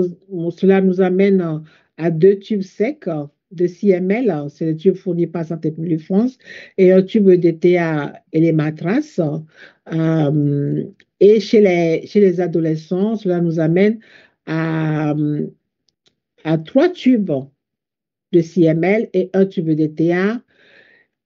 Speaker 1: cela nous amène à 2 tubes secs de 6 ml, c'est le tube fourni par Santé publique France, et un tube DTA et les matras. Et chez les adolescents, cela nous amène à, à 3 tubes de 6 ml et un tube DTA.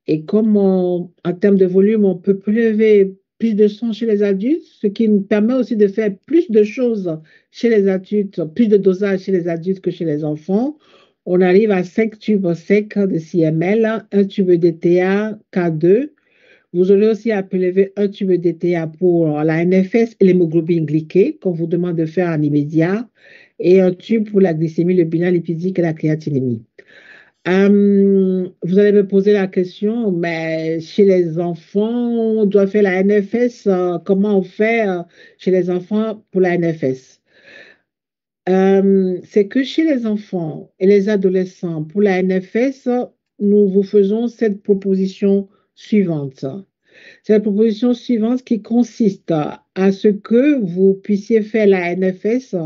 Speaker 1: Et comme en termes de volume, on peut prélever plus de sang chez les adultes, ce qui nous permet aussi de faire plus de choses chez les adultes, plus de dosage chez les adultes que chez les enfants. On arrive à 5 tubes secs de 6 ml, un tube DTA K2. Vous aurez aussi à prélever un tube DTA pour la NFS et l'hémoglobine glyquée, qu'on vous demande de faire en immédiat, et un tube pour la glycémie, le bilan lipidique et la créatinémie. Vous allez me poser la question, mais chez les enfants, on doit faire la NFS. Comment on fait chez les enfants pour la NFS? C'est que chez les enfants et les adolescents, pour la NFS, nous vous faisons cette proposition suivante. C'est la proposition suivante qui consiste à ce que vous puissiez faire la NFS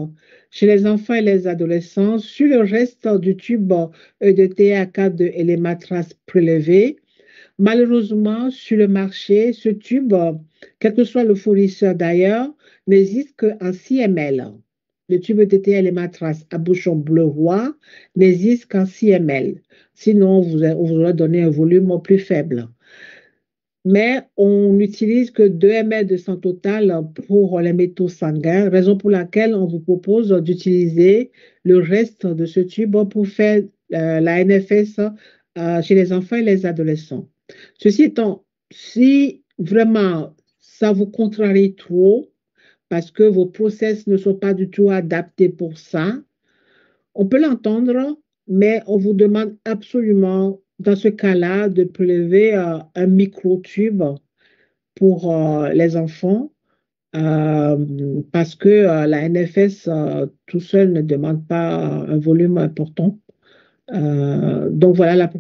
Speaker 1: chez les enfants et les adolescents sur le reste du tube de TAK2 et les matras prélevés. Malheureusement, sur le marché, ce tube, quel que soit le fournisseur d'ailleurs, n'existe qu'en 6 ml. Le tube de TTA et les matras à bouchon bleu roi n'existe qu'en 6 ml. Sinon, on vous aura donné un volume plus faible. Mais on n'utilise que 2 ml de sang total pour les métaux sanguins, raison pour laquelle on vous propose d'utiliser le reste de ce tube pour faire la NFS chez les enfants et les adolescents. Ceci étant, si vraiment ça vous contrarie trop, parce que vos process ne sont pas du tout adaptés pour ça, on peut l'entendre, mais on vous demande absolument, dans ce cas-là, de prélever un microtube pour les enfants parce que la NFS tout seul ne demande pas un volume important. Donc voilà,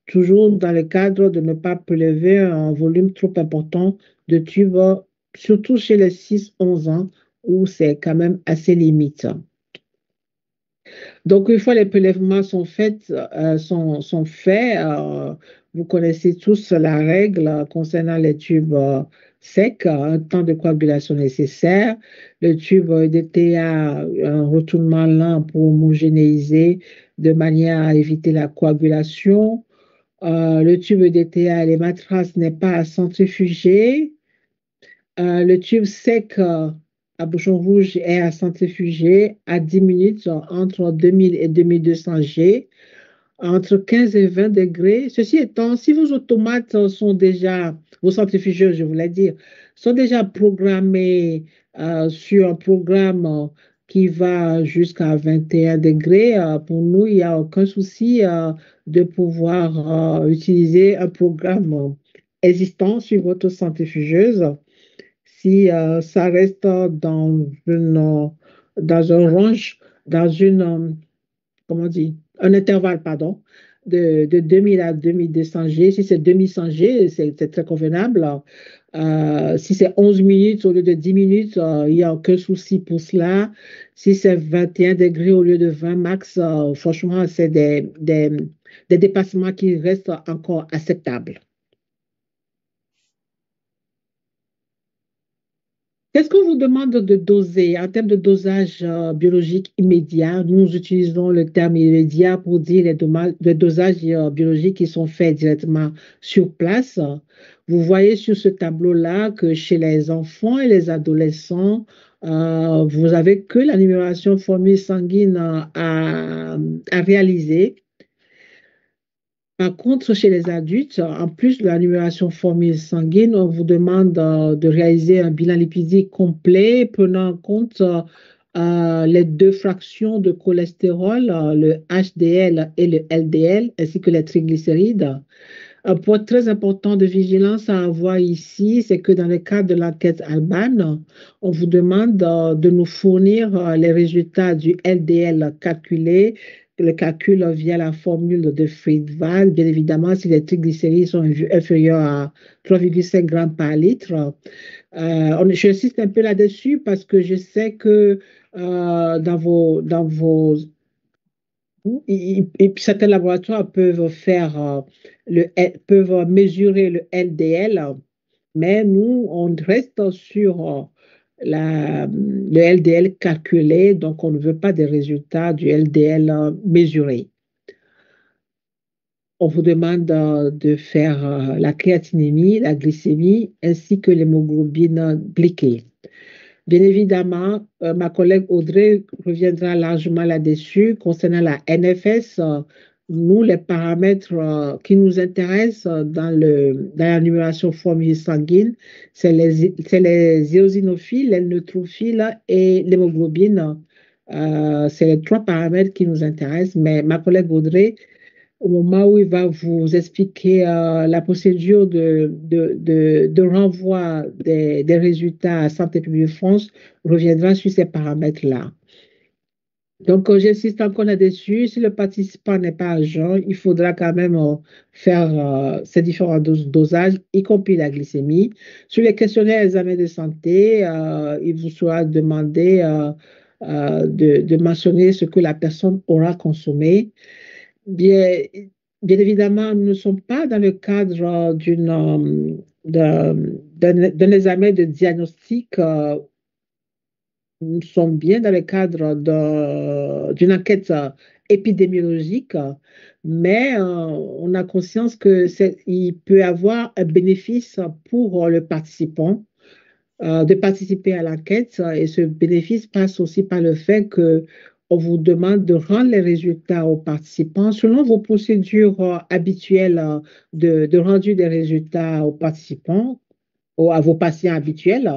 Speaker 1: toujours dans le cadre de ne pas prélever un volume trop important de tubes, surtout chez les 6-11 ans, où c'est quand même assez limite. Donc, une fois les prélèvements sont faits, vous connaissez tous la règle concernant les tubes secs, un temps de coagulation nécessaire. Le tube DTA, un retournement lent pour homogénéiser de manière à éviter la coagulation. Le tube DTA, les matraces n'est pas à centrifuger. Le tube sec à bouchon rouge est à centrifuger à 10 minutes entre 2000 et 2200 G, entre 15 et 20 degrés. Ceci étant, si vos automates sont déjà, vos centrifugeurs, je voulais dire, sont déjà programmés sur un programme qui va jusqu'à 21 degrés, pour nous, il n'y a aucun souci de pouvoir utiliser un programme existant sur votre centrifugeuse si ça reste dans un range, dans comment dire, un intervalle, pardon, de 2000 à 2200 G. Si c'est 2100 G, c'est très convenable. Si c'est 11 minutes au lieu de 10 minutes, il n'y a aucun souci pour cela. Si c'est 21 degrés au lieu de 20 max, franchement, c'est des dépassements qui restent encore acceptables. Qu'est-ce qu'on vous demande de doser en termes de dosage biologique immédiat? Nous utilisons le terme immédiat pour dire les dosages biologiques qui sont faits directement sur place. Vous voyez sur ce tableau-là que chez les enfants et les adolescents, vous avez que la numération formule sanguine à réaliser. Par contre, chez les adultes, en plus de la numération formule sanguine, on vous demande de réaliser un bilan lipidique complet, prenant en compte les deux fractions de cholestérol, le HDL et le LDL, ainsi que les triglycérides. Un point très important de vigilance à avoir ici, c'est que dans le cadre de l'enquête Alban, on vous demande de nous fournir les résultats du LDL calculé, le calcul via la formule de Friedval. Bien évidemment, si les triglycérides sont inférieurs à 3,5 grammes par litre. J'insiste un peu là-dessus parce que je sais que dans vos et puis certains laboratoires peuvent mesurer le LDL, mais nous, on reste sur le LDL calculé, donc on ne veut pas des résultats du LDL mesuré. On vous demande de faire la créatinémie, la glycémie, ainsi que l'hémoglobine glyquée. Bien évidemment, ma collègue Audrey reviendra largement là-dessus. Concernant la NFS, nous, les paramètres qui nous intéressent dans la numération formule sanguine, c'est les éosinophiles, les neutrophiles et l'hémoglobine. C'est les trois paramètres qui nous intéressent, mais ma collègue Audrey, au moment où il va vous expliquer la procédure de renvoi des résultats à Santé publique France, reviendra sur ces paramètres-là. Donc, j'insiste encore là-dessus. Si le participant n'est pas agent, il faudra quand même faire ces différents dosages, y compris la glycémie. Sur les questionnaires examens de santé, il vous sera demandé de mentionner ce que la personne aura consommé. Bien, bien évidemment, nous ne sommes pas dans le cadre d'un examen de diagnostic. Nous sommes bien dans le cadre d'une enquête épidémiologique, mais on a conscience qu'il peut y avoir un bénéfice pour le participant de participer à l'enquête et ce bénéfice passe aussi par le fait que on vous demande de rendre les résultats aux participants selon vos procédures habituelles de rendu des résultats aux participants ou à vos patients habituels.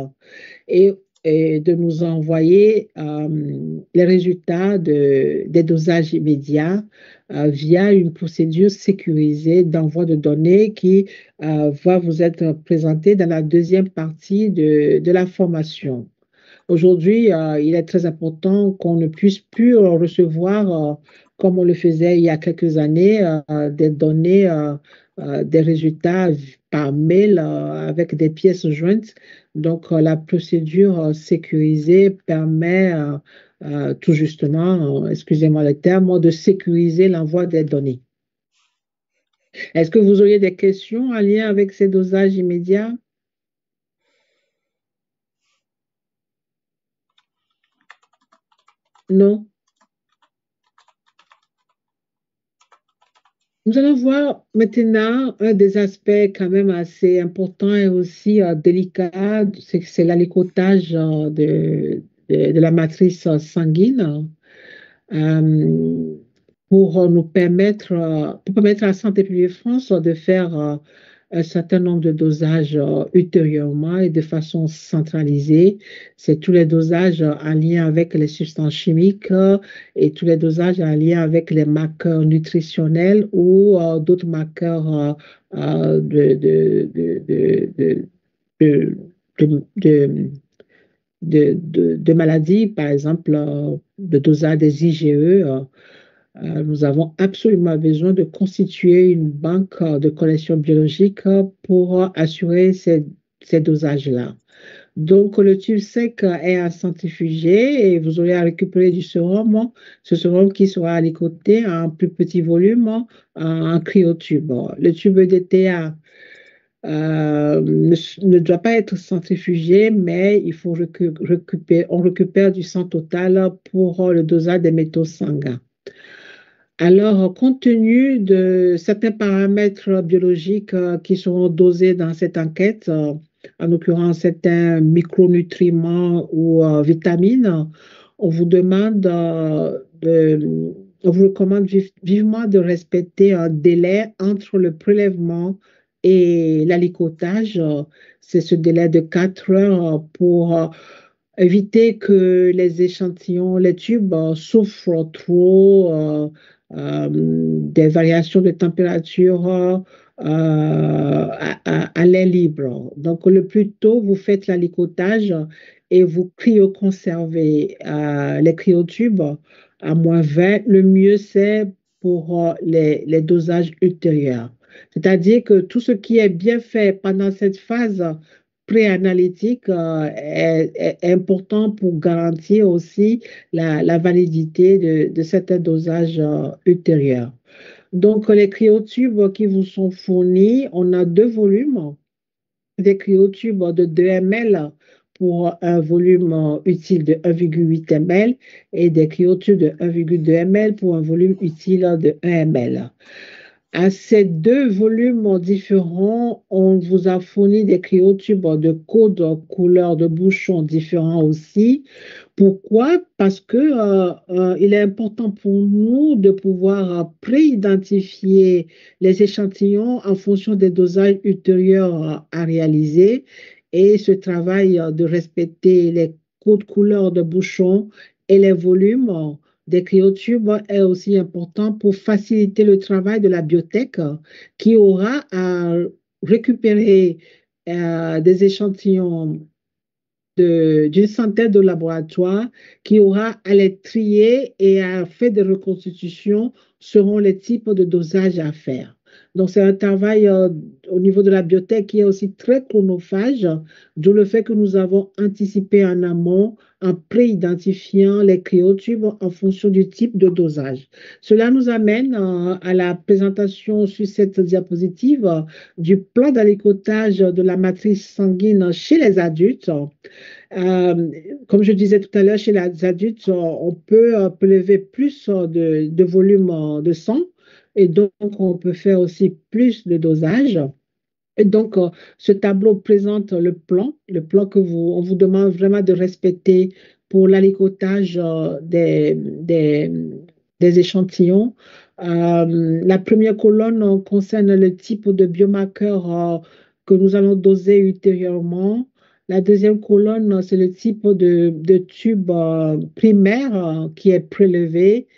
Speaker 1: Et et de nous envoyer les résultats des dosages immédiats via une procédure sécurisée d'envoi de données qui va vous être présentée dans la deuxième partie de la formation. Aujourd'hui, il est très important qu'on ne puisse plus recevoir, comme on le faisait il y a quelques années, des données, des résultats par mail avec des pièces jointes. Donc, la procédure sécurisée permet tout justement, excusez-moi le terme, de sécuriser l'envoi des données. Est-ce que vous auriez des questions en lien avec ces dosages immédiats? Non? Nous allons voir maintenant un des aspects quand même assez importants et aussi délicat, c'est l'alicotage de la matrice sanguine euh, pour permettre à la Santé publique France de faire un certain nombre de dosages ultérieurement et de façon centralisée. C'est tous les dosages en lien avec les substances chimiques et tous les dosages en lien avec les marqueurs nutritionnels ou d'autres marqueurs de, de, de, de maladies, par exemple, de dosage des IgE. Nous avons absolument besoin de constituer une banque de collections biologiques pour assurer ces dosages-là. Donc, le tube sec est à centrifuger et vous aurez à récupérer du sérum. Ce sérum qui sera alicoté en plus petit volume en cryotube. Le tube DTA ne doit pas être centrifugé, mais il faut on récupère du sang total pour le dosage des métaux sanguins. Alors, compte tenu de certains paramètres biologiques qui seront dosés dans cette enquête, en l'occurrence certains micronutriments ou vitamines, on vous demande on vous recommande vivement de respecter un délai entre le prélèvement et l'alicotage. C'est ce délai de 4 heures pour éviter que les échantillons, les tubes souffrent trop des variations de température à l'air libre. Donc, le plus tôt vous faites l'alicotage et vous cryoconservez les cryotubes à -20, le mieux c'est pour les dosages ultérieurs. C'est-à-dire que tout ce qui est bien fait pendant cette phase préanalytique est important pour garantir aussi la validité de certains dosages ultérieurs. Donc, les cryotubes qui vous sont fournis, on a deux volumes, des cryotubes de 2 ml pour un volume utile de 1,8 ml et des cryotubes de 1,2 ml pour un volume utile de 1 ml. À ces deux volumes différents, on vous a fourni des cryotubes de code couleur de bouchon différents aussi. Pourquoi? Parce que il est important pour nous de pouvoir pré-identifier les échantillons en fonction des dosages ultérieurs à réaliser. Et ce travail de respecter les codes couleurs de bouchon et les volumes des cryotubes est aussi important pour faciliter le travail de la biotech qui aura à récupérer des échantillons d'une centaine de laboratoires qui aura à les trier et à faire des reconstitutions selon les types de dosages à faire. Donc, c'est un travail au niveau de la biotech qui est aussi très chronophage, d'où le fait que nous avons anticipé en amont en pré-identifiant les cryotubes en fonction du type de dosage. Cela nous amène à la présentation sur cette diapositive du plan d'alicotage de la matrice sanguine chez les adultes. Comme je disais tout à l'heure, chez les adultes, on peut prélever plus de volume de sang et donc on peut faire aussi plus de dosage. Et donc, ce tableau présente le plan que on vous demande vraiment de respecter pour l'alicotage des échantillons. La première colonne concerne le type de biomarqueur que nous allons doser ultérieurement. La deuxième colonne, c'est le type de tube primaire qui est prélevé.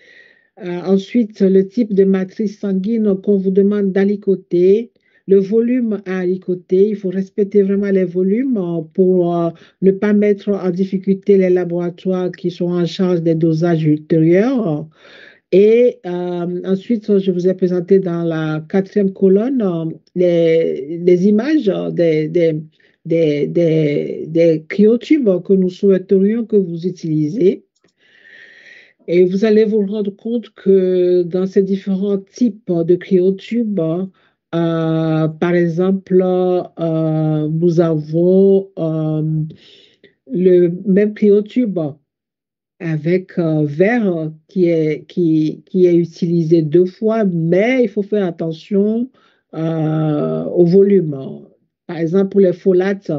Speaker 1: Ensuite, le type de matrice sanguine qu'on vous demande d'alicoter, le volume à alicoter. Il faut respecter vraiment les volumes pour ne pas mettre en difficulté les laboratoires qui sont en charge des dosages ultérieurs. Et ensuite, je vous ai présenté dans la quatrième colonne les images des cryotubes que nous souhaiterions que vous utilisiez. Et vous allez vous rendre compte que dans ces différents types de cryotubes, par exemple, nous avons le même cryotube avec verre qui est utilisé deux fois, mais il faut faire attention au volume. Par exemple, pour les folates,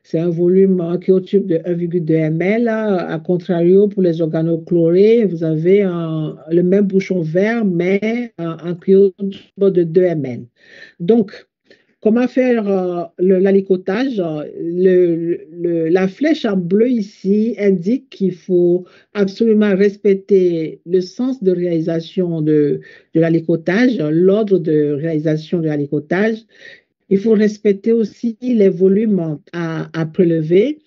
Speaker 1: c'est un volume cryotube de 1,2 ml. À contrario, pour les organochlorés, vous avez le même bouchon vert, mais un cryotube de 2 ml. Donc, comment faire l'alicotage? La flèche en bleu ici indique qu'il faut absolument respecter le sens de réalisation de l'alicotage, l'ordre de réalisation de l'alicotage. Il faut respecter aussi les volumes à prélever.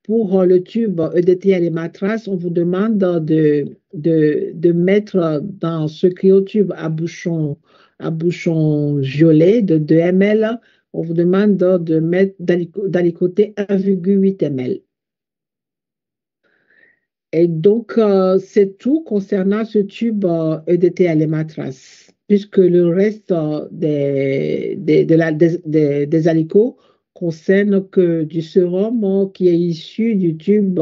Speaker 1: Pour le tube EDTL et matras, on vous demande de mettre dans ce cryotube à bouchon violet de 2 ml, on vous demande de mettre d'alicoter 1,8 ml. Et donc, c'est tout concernant ce tube EDTL et matras, puisque le reste des alicots concerne que du sérum qui est issu du tube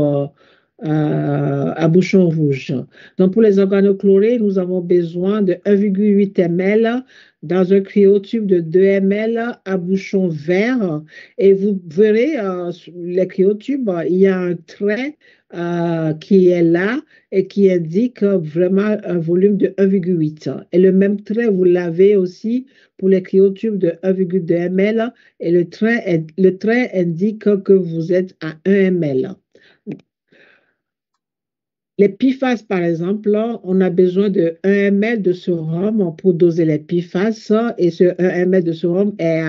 Speaker 1: à bouchon rouge. Donc, pour les organochlorés, nous avons besoin de 1,8 ml dans un cryotube de 2 ml à bouchon vert. Et vous verrez, les cryotubes, il y a un trait qui est là et qui indique vraiment un volume de 1,8. Et le même trait, vous l'avez aussi pour les cryotubes de 1,2 ml et le trait indique que vous êtes à 1 ml. Les PFAS, par exemple, on a besoin de 1 ml de sérum pour doser les PFAS et ce 1 ml de sérum est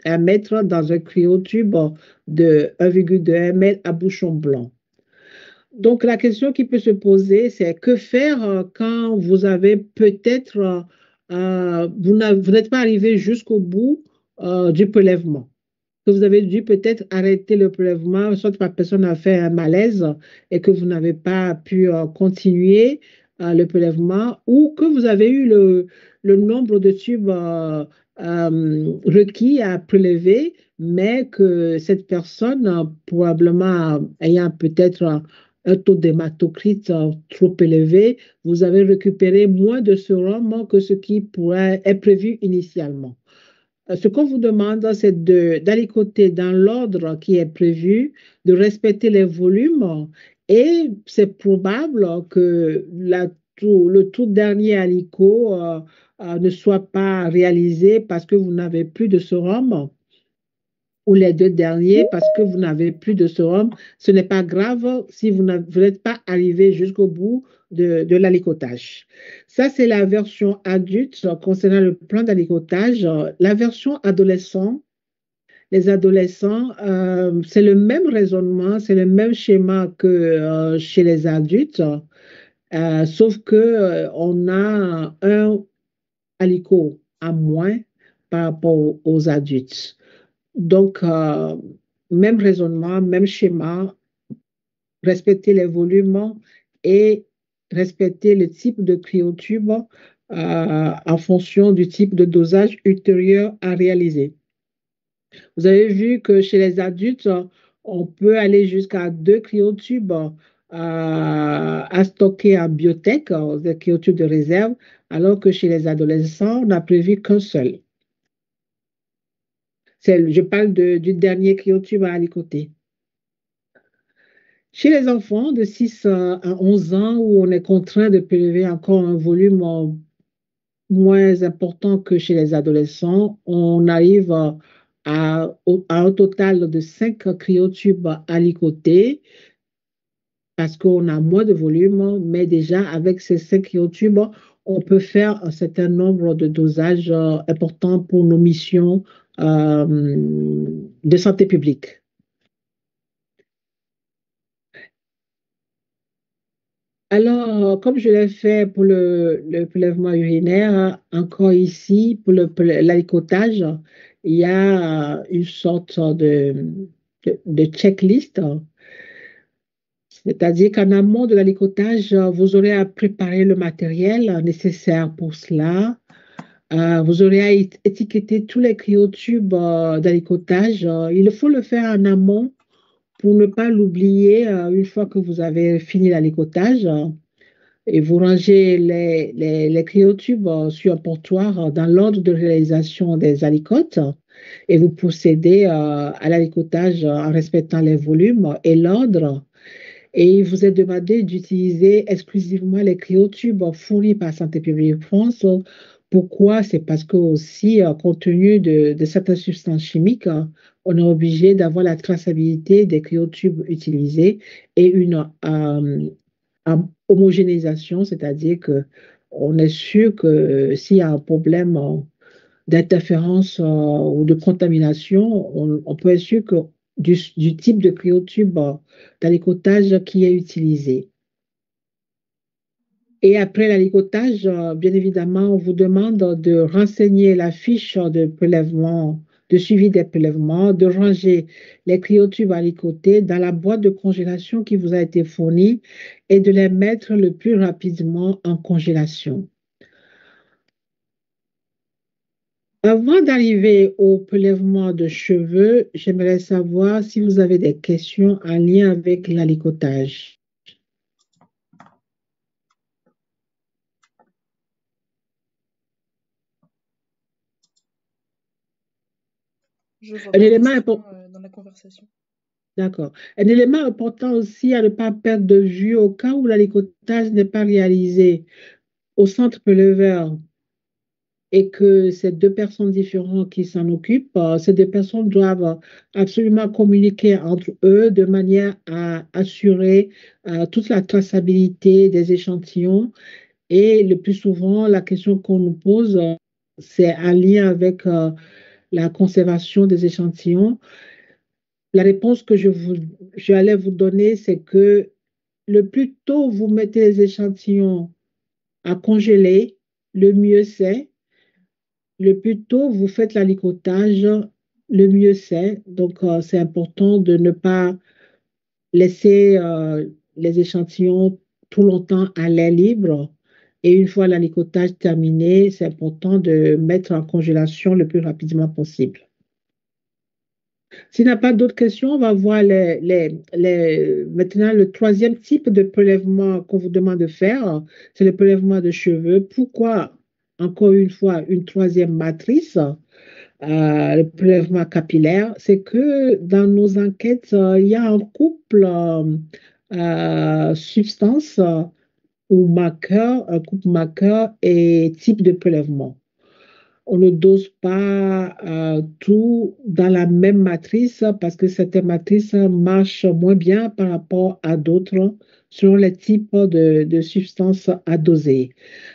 Speaker 1: à mettre dans un cryotube de 1,2 ml à bouchon blanc. Donc, la question qui peut se poser, c'est que faire quand vous avez peut-être, vous n'êtes pas arrivé jusqu'au bout du prélèvement, que vous avez dû peut-être arrêter le prélèvement, soit que la personne a fait un malaise et que vous n'avez pas pu continuer le prélèvement, ou que vous avez eu le nombre de tubes requis à prélever, mais que cette personne, probablement ayant peut-être un taux d'hématocrite trop élevé, vous avez récupéré moins de sérum que ce qui pourrait être prévu initialement. Ce qu'on vous demande, c'est d'alicoter dans l'ordre qui est prévu, de respecter les volumes et c'est probable que le tout dernier alicot ne soit pas réalisé parce que vous n'avez plus de sérum ou les deux derniers parce que vous n'avez plus de sérum. Ce n'est pas grave si vous n'êtes pas arrivé jusqu'au bout de l'alicotage. Ça, c'est la version adulte concernant le plan d'alicotage. La version adolescent, les adolescents, c'est le même raisonnement, c'est le même schéma que chez les adultes, sauf que on a un alicot à moins par rapport aux adultes. Donc, même raisonnement, même schéma, respecter les volumes et respecter le type de cryotube en fonction du type de dosage ultérieur à réaliser. Vous avez vu que chez les adultes, on peut aller jusqu'à 2 cryotubes à stocker en biotech, des cryotubes de réserve, alors que chez les adolescents, on n'a prévu qu'un seul. Je parle du dernier cryotube à alicoter. Chez les enfants de 6 à 11 ans, où on est contraint de prélever encore un volume moins important que chez les adolescents, on arrive à un total de 5 cryotubes alicotés parce qu'on a moins de volume, mais déjà avec ces 5 cryotubes, on peut faire un certain nombre de dosages importants pour nos missions de santé publique. Alors, comme je l'ai fait pour le prélèvement urinaire, encore ici, pour l'alicotage, il y a une sorte de checklist. C'est-à-dire qu'en amont de l'alicotage, vous aurez à préparer le matériel nécessaire pour cela. Vous aurez à étiqueter tous les cryotubes d'alicotage. Il faut le faire en amont pour ne pas l'oublier une fois que vous avez fini l'alicotage. Et vous rangez les cryotubes sur un portoir dans l'ordre de réalisation des alicotes et vous procédez à l'alicotage en respectant les volumes et l'ordre. Et il vous est demandé d'utiliser exclusivement les cryotubes fournis par Santé publique France. Pourquoi? C'est parce que aussi, compte tenu de certaines substances chimiques, on est obligé d'avoir la traçabilité des cryotubes utilisés et une homogénéisation, c'est-à-dire que on est sûr que s'il y a un problème d'interférence ou de contamination, on peut être sûr que du type de cryotube d'alicotage qui est utilisé. Et après l'alicotage, bien évidemment, on vous demande de renseigner la fiche de prélèvement, de suivi des prélèvements, de ranger les cryotubes alicotés dans la boîte de congélation qui vous a été fournie et de les mettre le plus rapidement en congélation. Avant d'arriver au prélèvement de cheveux, j'aimerais savoir si vous avez des questions en lien avec l'alicotage.
Speaker 2: Je vois
Speaker 1: Un
Speaker 2: pas de
Speaker 1: élément
Speaker 2: questions
Speaker 1: important,
Speaker 2: dans la conversation.
Speaker 1: d'accord. Un élément important aussi à ne pas perdre de vue au cas où l'alicotage n'est pas réalisé au centre préleveur et que c'est deux personnes différentes qui s'en occupent, ces deux personnes doivent absolument communiquer entre eux de manière à assurer toute la traçabilité des échantillons. Et le plus souvent, la question qu'on nous pose, c'est en lien avec la conservation des échantillons. La réponse que je allais vous donner, c'est que le plus tôt vous mettez les échantillons à congeler, le mieux c'est. Le plus tôt vous faites l'alicotage, le mieux c'est. Donc, c'est important de ne pas laisser les échantillons tout longtemps à l'air libre. Et une fois l'alicotage terminé, c'est important de mettre en congélation le plus rapidement possible. S'il n'y a pas d'autres questions, on va voir maintenant le troisième type de prélèvement qu'on vous demande de faire, c'est le prélèvement de cheveux. Pourquoi, encore une fois, une troisième matrice, le prélèvement capillaire? C'est que dans nos enquêtes, il y a un couple substance ou marqueur, un couple marqueur et type de prélèvement. On ne dose pas tout dans la même matrice parce que certaines matrices marchent moins bien par rapport à d'autres selon les types de substances à doser.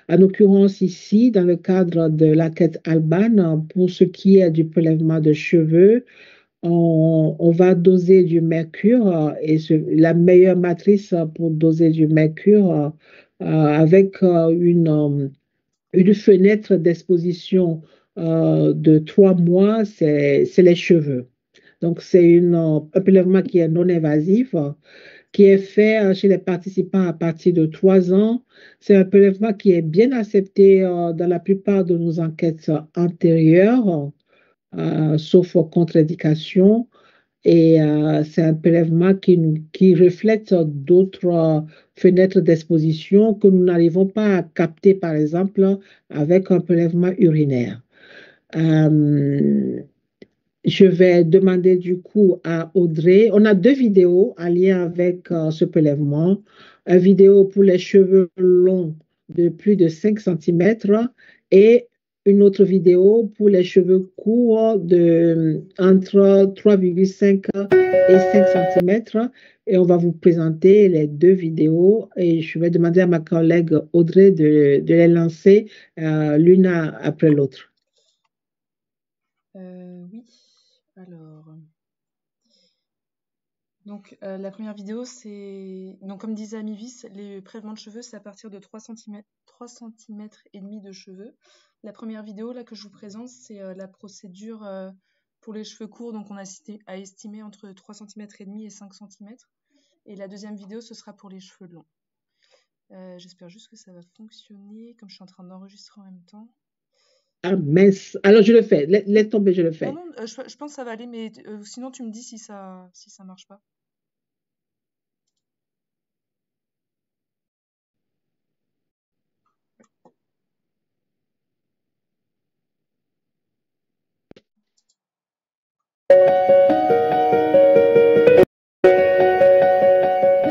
Speaker 1: En l'occurrence, ici, dans le cadre de l'enquête Alban, pour ce qui est du prélèvement de cheveux, on va doser du mercure et la meilleure matrice pour doser du mercure avec une fenêtre d'exposition de 3 mois, c'est les cheveux. Donc, c'est un prélèvement qui est non invasif, qui est fait chez les participants à partir de 3 ans. C'est un prélèvement qui est bien accepté dans la plupart de nos enquêtes antérieures, sauf contre-indication. Et c'est un prélèvement qui reflète d'autres fenêtres d'exposition que nous n'arrivons pas à capter, par exemple, avec un prélèvement urinaire. Euh, je vais demander du coup à Audrey. On a 2 vidéos en lien avec ce prélèvement. Une vidéo pour les cheveux longs de plus de 5 cm et une autre vidéo pour les cheveux courts entre 3,5 et 5 centimètres. Et on va vous présenter les deux vidéos et je vais demander à ma collègue Audrey de les lancer l'une après l'autre.
Speaker 2: Oui, alors. Donc, la première vidéo, c'est. Donc, comme disait Amivis, les prélèvements de cheveux, c'est à partir de 3 cm et demi de cheveux. La première vidéo là, que je vous présente, c'est la procédure pour les cheveux courts. Donc, on a estimé entre 3 cm et demi et 5 cm. Et la deuxième vidéo, ce sera pour les cheveux longs. J'espère juste que ça va fonctionner, comme je suis en train d'enregistrer en même temps.
Speaker 1: Ah mince, alors je le fais, laisse tomber, je le fais.
Speaker 2: Non, je pense que ça va aller, mais sinon tu me dis si ça marche pas.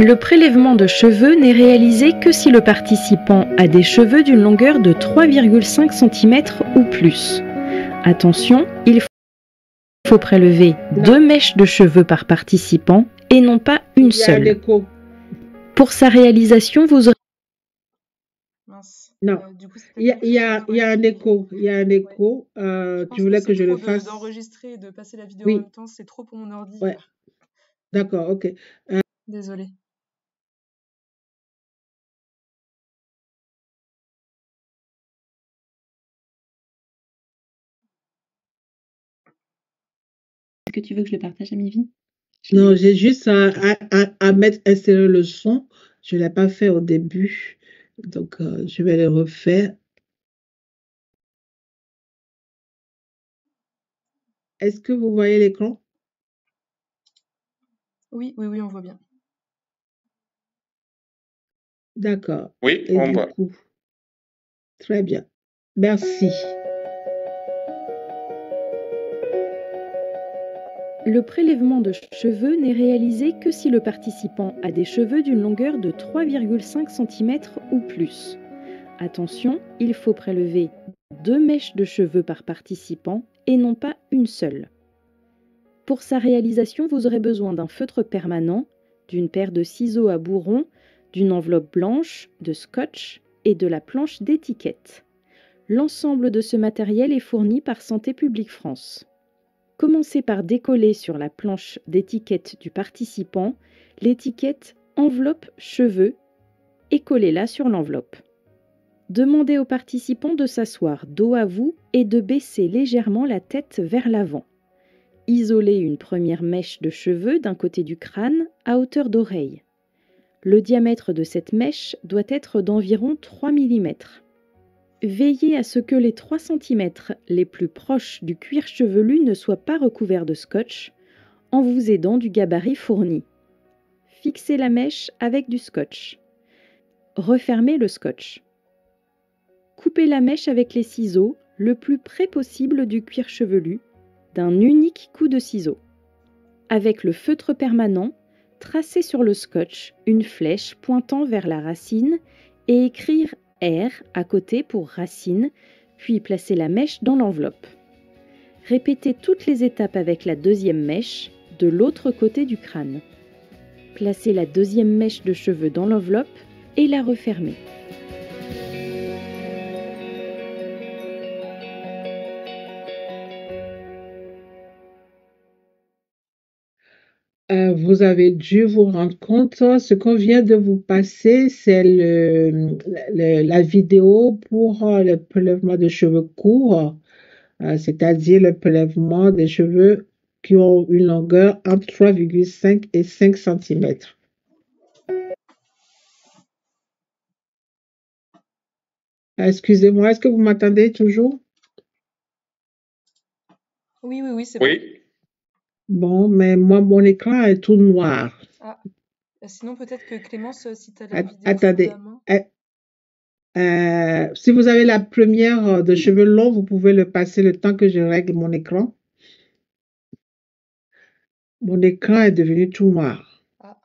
Speaker 3: Le prélèvement de cheveux n'est réalisé que si le participant a des cheveux d'une longueur de 3,5 cm ou plus. Attention, il faut prélever 2 mèches de cheveux par participant et non pas une seule. Pour sa réalisation, vous aurez...
Speaker 2: Mince.
Speaker 1: Non,
Speaker 2: Du coup,
Speaker 1: il y a un écho, il y a un écho. Tu voulais que je le fasse?
Speaker 2: D'enregistrer et de passer la vidéo
Speaker 1: Oui.
Speaker 2: en même temps, c'est trop pour mon ordi.
Speaker 1: Ouais. D'accord, ok.
Speaker 2: Désolée.
Speaker 3: Est-ce que tu veux que je le partage à Mivi?
Speaker 1: Non, j'ai juste à mettre, insérer le son. Je ne l'ai pas fait au début. Donc, je vais le refaire. Est-ce que vous voyez l'écran?
Speaker 2: Oui, on voit bien.
Speaker 1: D'accord.
Speaker 4: Oui,
Speaker 1: Et
Speaker 4: on
Speaker 1: du
Speaker 4: voit.
Speaker 1: coup, très bien. Merci.
Speaker 3: Le prélèvement de cheveux n'est réalisé que si le participant a des cheveux d'une longueur de 3,5 cm ou plus. Attention, il faut prélever 2 mèches de cheveux par participant et non pas une seule. Pour sa réalisation, vous aurez besoin d'un feutre permanent, d'une paire de ciseaux à bourron, d'une enveloppe blanche, de scotch et de la planche d'étiquette. L'ensemble de ce matériel est fourni par Santé publique France. Commencez par décoller sur la planche d'étiquette du participant l'étiquette enveloppe cheveux et collez-la sur l'enveloppe. Demandez au participant de s'asseoir dos à vous et de baisser légèrement la tête vers l'avant. Isolez une première mèche de cheveux d'un côté du crâne à hauteur d'oreille. Le diamètre de cette mèche doit être d'environ 3 mm. Veillez à ce que les 3 cm les plus proches du cuir chevelu ne soient pas recouverts de scotch en vous aidant du gabarit fourni. Fixez la mèche avec du scotch. Refermez le scotch. Coupez la mèche avec les ciseaux le plus près possible du cuir chevelu d'un unique coup de ciseau. Avec le feutre permanent, tracez sur le scotch une flèche pointant vers la racine et écrire R à côté pour racine, puis placez la mèche dans l'enveloppe. Répétez toutes les étapes avec la deuxième mèche de l'autre côté du crâne. Placez la deuxième mèche de cheveux dans l'enveloppe et la refermez.
Speaker 1: Vous avez dû vous rendre compte, ce qu'on vient de vous passer, c'est la vidéo pour le prélèvement de cheveux courts, c'est-à-dire le prélèvement des cheveux qui ont une longueur entre 3,5 et 5 cm. Excusez-moi, est-ce que vous m'entendez toujours?
Speaker 2: Oui, c'est bon.
Speaker 4: Oui,
Speaker 1: Bon, mais moi, mon écran est tout noir.
Speaker 2: Ah, sinon peut-être que Clémence, si tu as la vidéo sous
Speaker 1: Attendez.
Speaker 2: la main.
Speaker 1: Si vous avez la première de cheveux longs, vous pouvez le passer le temps que je règle mon écran. Mon écran est devenu tout noir.
Speaker 2: Ah,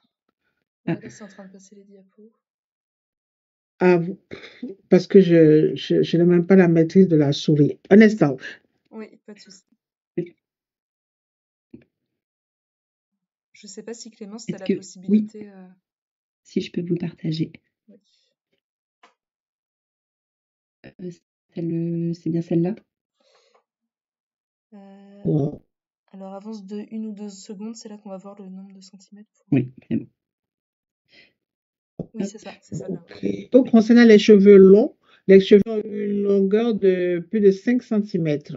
Speaker 2: là c'est en train de passer les diapos.
Speaker 1: Ah, parce que je n'ai même pas la maîtrise de la souris. Un instant.
Speaker 2: Oui, pas de souci. Je sais pas si Clémence, tu as
Speaker 4: Est-ce
Speaker 2: la
Speaker 4: que... Oui,
Speaker 2: possibilité.
Speaker 4: si je peux vous partager.
Speaker 2: Oui.
Speaker 4: C'est bien celle-là?
Speaker 1: Ouais.
Speaker 2: Alors avance de 1 ou 2 secondes, c'est là qu'on va voir le nombre de centimètres.
Speaker 4: Oui, c'est bon.
Speaker 2: Oui, c'est ça, c'est celle-là.
Speaker 1: Ok. Donc, concernant les cheveux longs, les cheveux ont une longueur de plus de 5 centimètres.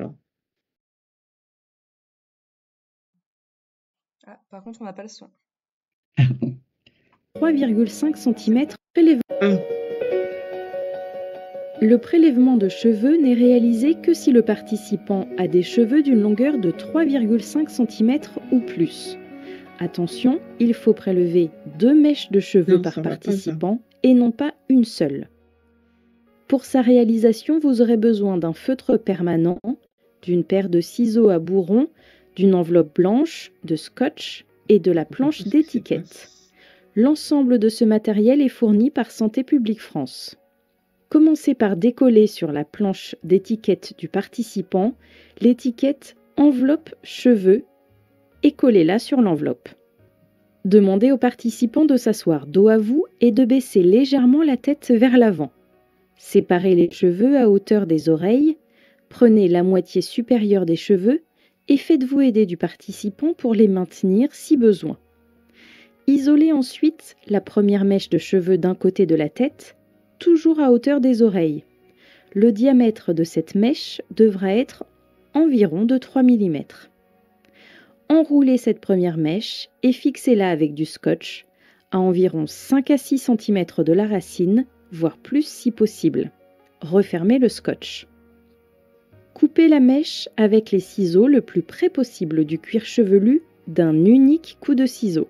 Speaker 2: Ah, par contre, on n'a pas le son.
Speaker 3: 3,5 cm prélèvement.
Speaker 1: Ah,
Speaker 3: Le prélèvement de cheveux n'est réalisé que si le participant a des cheveux d'une longueur de 3,5 cm ou plus. Attention, il faut prélever 2 mèches de cheveux
Speaker 1: non,
Speaker 3: par
Speaker 1: ça va pas, ça.
Speaker 3: participant et non pas une seule. Pour sa réalisation, vous aurez besoin d'un feutre permanent, d'une paire de ciseaux à bourron, d'une enveloppe blanche, de scotch et de la planche
Speaker 1: Qu'est-ce qui se
Speaker 3: d'étiquette.
Speaker 1: passe?
Speaker 3: L'ensemble de ce matériel est fourni par Santé publique France. Commencez par décoller sur la planche d'étiquette du participant l'étiquette enveloppe cheveux et collez-la sur l'enveloppe. Demandez au participant de s'asseoir dos à vous et de baisser légèrement la tête vers l'avant. Séparez les cheveux à hauteur des oreilles, prenez la moitié supérieure des cheveux et faites-vous aider du participant pour les maintenir si besoin. Isolez ensuite la première mèche de cheveux d'un côté de la tête, toujours à hauteur des oreilles. Le diamètre de cette mèche devra être environ de 3 mm. Enroulez cette première mèche et fixez-la avec du scotch à environ 5 à 6 cm de la racine, voire plus si possible. Refermez le scotch. Coupez la mèche avec les ciseaux le plus près possible du cuir chevelu d'un unique coup de ciseau.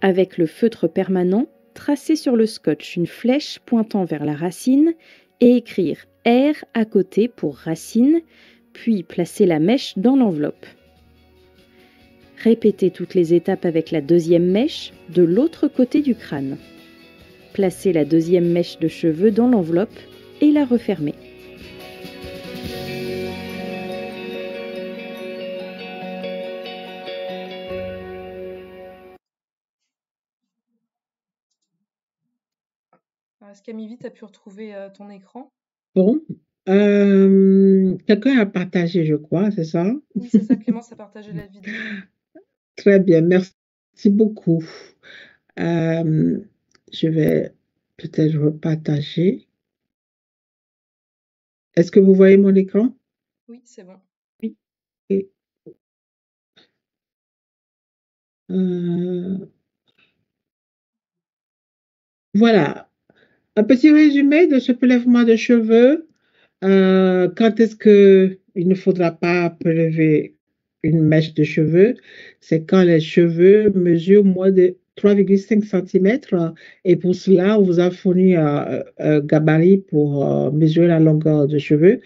Speaker 3: Avec le feutre permanent, tracez sur le scotch une flèche pointant vers la racine et écrire R à côté pour racine, puis placez la mèche dans l'enveloppe. Répétez toutes les étapes avec la deuxième mèche de l'autre côté du crâne. Placez la deuxième mèche de cheveux dans l'enveloppe et la refermez.
Speaker 2: Est-ce qu'Amivi, tu as pu retrouver ton écran?
Speaker 1: Bon. Quelqu'un a partagé, je crois, c'est ça?
Speaker 2: Oui, c'est ça, Clémence a partagé la vidéo.
Speaker 1: Très bien, merci beaucoup. Je vais peut-être repartager. Est-ce que vous voyez mon écran?
Speaker 2: Oui, c'est bon.
Speaker 3: Oui.
Speaker 1: Et, voilà, un petit résumé de ce prélèvement de cheveux. Quand est-ce que il ne faudra pas prélever une mèche de cheveux? C'est quand les cheveux mesurent moins de 3,5 cm et pour cela, on vous a fourni un gabarit pour mesurer la longueur de cheveux.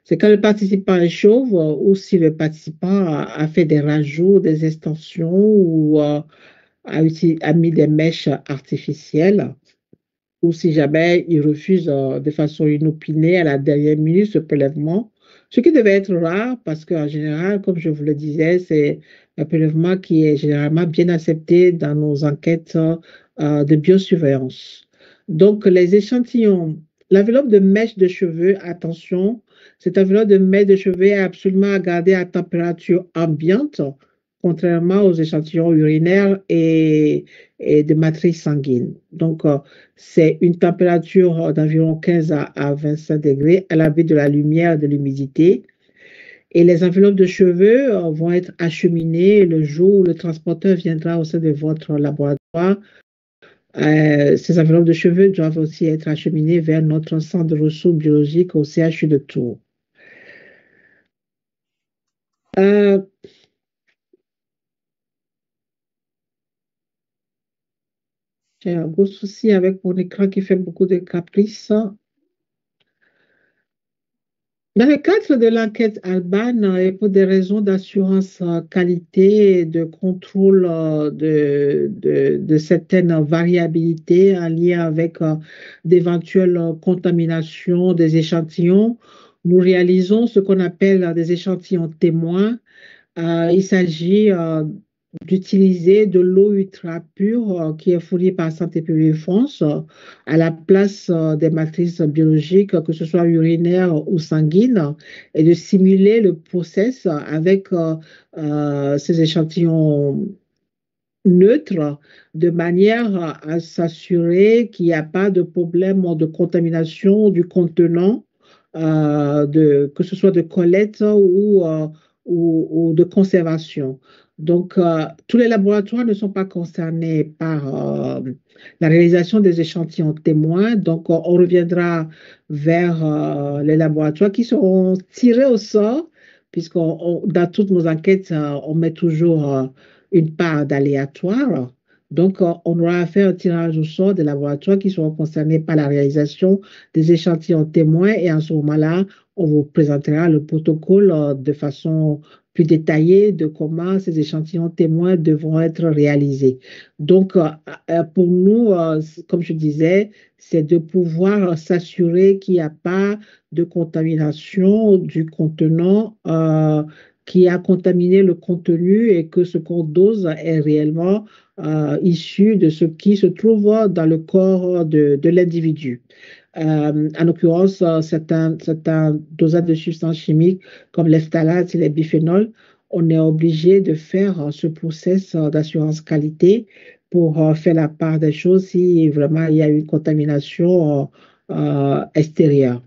Speaker 1: C'est quand le participant est chauve ou si le participant a fait des rajouts, des extensions ou a mis des mèches artificielles ou si jamais il refuse de façon inopinée à la dernière minute ce prélèvement, ce qui devait être rare parce qu'en général, comme je vous le disais, c'est un prélèvement qui est généralement bien accepté dans nos enquêtes de biosurveillance. Donc, les échantillons, l'enveloppe de mèche de cheveux, attention, cette enveloppe de mèche de cheveux est absolument à garder à température ambiante, contrairement aux échantillons urinaires et de matrice sanguine. Donc, c'est une température d'environ 15 à 25 degrés à l'abri de la lumière et de l'humidité. Et les enveloppes de cheveux vont être acheminées le jour où le transporteur viendra au sein de votre laboratoire. Ces enveloppes de cheveux doivent aussi être acheminées vers notre centre de ressources biologiques au CHU de Tours. Euh, J'ai un gros souci avec mon écran qui fait beaucoup de caprices. Dans le cadre de l'enquête Alban, et pour des raisons d'assurance qualité et de contrôle de certaines variabilités en lien avec d'éventuelles contaminations des échantillons, nous réalisons ce qu'on appelle des échantillons témoins. Il s'agit d'utiliser de l'eau ultra pure qui est fournie par Santé publique France à la place des matrices biologiques, que ce soit urinaires ou sanguines, et de simuler le process avec ces échantillons neutres de manière à s'assurer qu'il n'y a pas de problème de contamination du contenant, que ce soit de collecte ou de conservation. Donc, tous les laboratoires ne sont pas concernés par la réalisation des échantillons témoins. Donc, on reviendra vers les laboratoires qui seront tirés au sort, puisque dans toutes nos enquêtes, on met toujours une part d'aléatoire. Donc, on aura fait un tirage au sort des laboratoires qui seront concernés par la réalisation des échantillons témoins et en ce moment-là, on vous présentera le protocole de façon plus détaillée de comment ces échantillons témoins devront être réalisés. Donc, pour nous, comme je disais, c'est de pouvoir s'assurer qu'il n'y a pas de contamination du contenant qui a contaminé le contenu et que ce qu'on dose est réellement issu de ce qui se trouve dans le corps de l'individu. En l'occurrence, certains dosages de substances chimiques comme les phtalates et les biphénols, on est obligé de faire ce process d'assurance qualité pour faire la part des choses si vraiment il y a une contamination extérieure.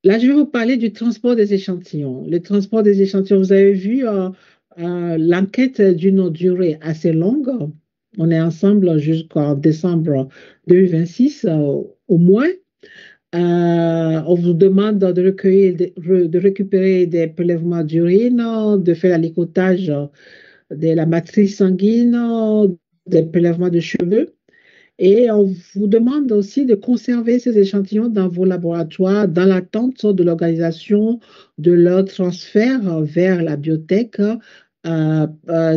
Speaker 1: Là, je vais vous parler du transport des échantillons. Le transport des échantillons, vous avez vu l'enquête d'une durée assez longue. On est ensemble jusqu'en décembre 2026 au moins. On vous demande de recueillir, de récupérer des prélèvements d'urine, de faire l'alicotage de la matrice sanguine, des prélèvements de cheveux. Et on vous demande aussi de conserver ces échantillons dans vos laboratoires dans l'attente de l'organisation de leur transfert vers la biotech.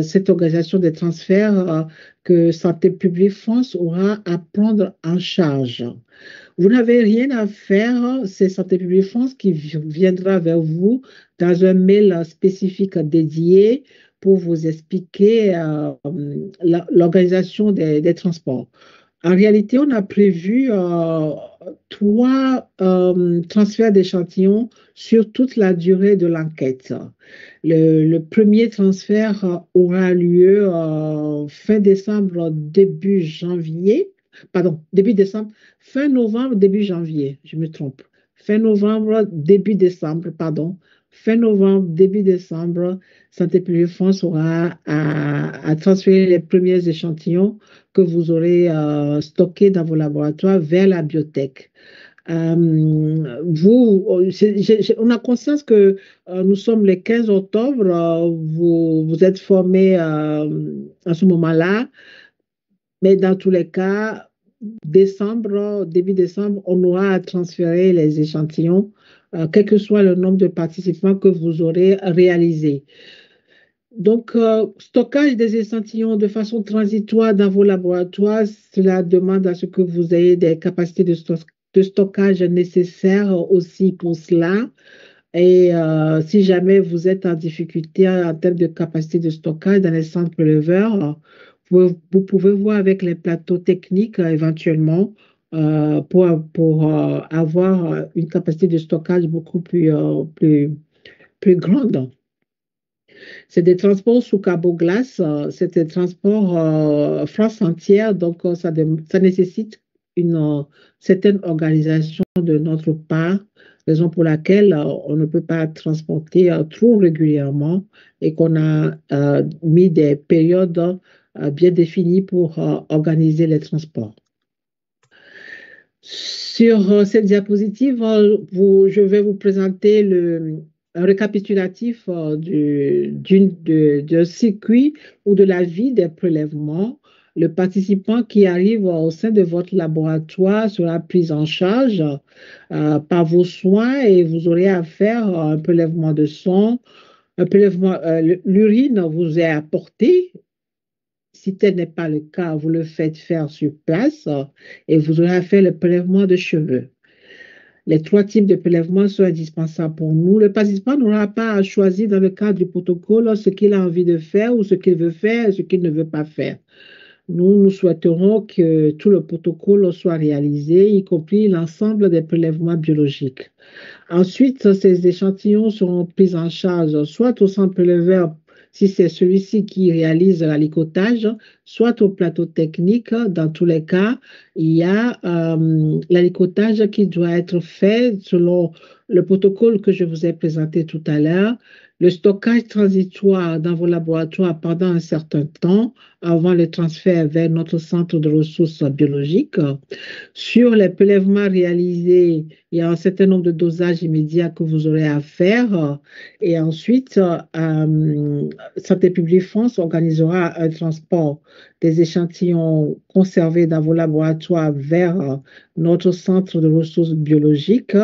Speaker 1: Cette organisation des transferts que Santé publique France aura à prendre en charge. Vous n'avez rien à faire, c'est Santé publique France qui viendra vers vous dans un mail spécifique dédié pour vous expliquer l'organisation des transports. En réalité, on a prévu 3 transferts d'échantillons sur toute la durée de l'enquête. Le premier transfert aura lieu fin décembre, début janvier. Pardon, début décembre, fin novembre, début janvier, je me trompe. Fin novembre, début décembre, pardon. Fin novembre, début décembre, Santé publique France aura à transférer les premiers échantillons que vous aurez stockés dans vos laboratoires vers la biotech. On a conscience que nous sommes le 15 octobre, vous êtes formés à ce moment-là, mais dans tous les cas, début décembre, on aura à transférer les échantillons, quel que soit le nombre de participants que vous aurez réalisé. Donc, stockage des échantillons de façon transitoire dans vos laboratoires, cela demande à ce que vous ayez des capacités de stockage nécessaires aussi pour cela. Et si jamais vous êtes en difficulté en termes de capacité de stockage dans les centres préleveurs, vous pouvez voir avec les plateaux techniques éventuellement pour avoir une capacité de stockage beaucoup plus grande. C'est des transports sous cabot-glace, c'est des transports France entière, donc ça nécessite une certaine organisation de notre part, raison pour laquelle on ne peut pas transporter trop régulièrement et qu'on a mis des périodes bien définies pour organiser les transports. Sur cette diapositive, je vais vous présenter un récapitulatif d'un circuit ou de la vie des prélèvements. le participant qui arrive au sein de votre laboratoire sera pris en charge par vos soins et vous aurez à faire un prélèvement de sang, un prélèvement, l'urine vous est apportée. Si tel n'est pas le cas, vous le faites faire sur place et vous aurez à faire le prélèvement de cheveux. Les trois types de prélèvements sont indispensables pour nous. Le participant n'aura pas à choisir dans le cadre du protocole ce qu'il a envie de faire ou ce qu'il veut faire et ce qu'il ne veut pas faire. Nous souhaiterons que tout le protocole soit réalisé, y compris l'ensemble des prélèvements biologiques. Ensuite, ces échantillons seront pris en charge soit au centre préleveur, si c'est celui-ci qui réalise l'alicotage, soit au plateau technique. Dans tous les cas, il y a l'alicotage qui doit être fait selon le protocole que je vous ai présenté tout à l'heure. Le stockage transitoire dans vos laboratoires pendant un certain temps avant le transfert vers notre centre de ressources biologiques. Sur les prélèvements réalisés, il y a un certain nombre de dosages immédiats que vous aurez à faire. Et ensuite, Santé publique France organisera un transport des échantillons conservés dans vos laboratoires vers notre centre de ressources biologiques.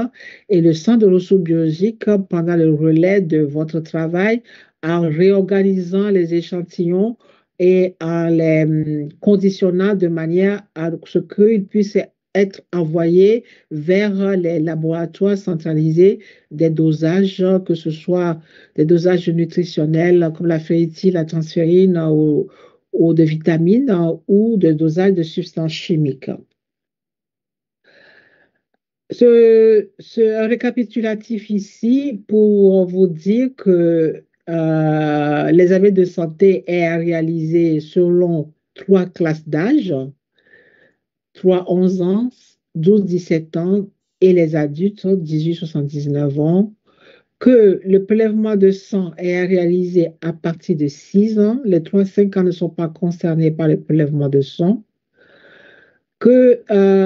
Speaker 1: Et le centre de ressources biologiques, pendant le relais de votre travail, en réorganisant les échantillons et en les conditionnant de manière à ce qu'ils puissent être envoyés vers les laboratoires centralisés des dosages, que ce soit des dosages nutritionnels comme la ferritine, la transférine ou de vitamines ou des dosages de substances chimiques. Un récapitulatif ici pour vous dire que l'examen de santé est réalisé selon trois classes d'âge, 3-11 ans, 12-17 ans et les adultes 18-79 ans, que le prélèvement de sang est réalisé à partir de 6 ans, les 3-5 ans ne sont pas concernés par le prélèvement de sang, que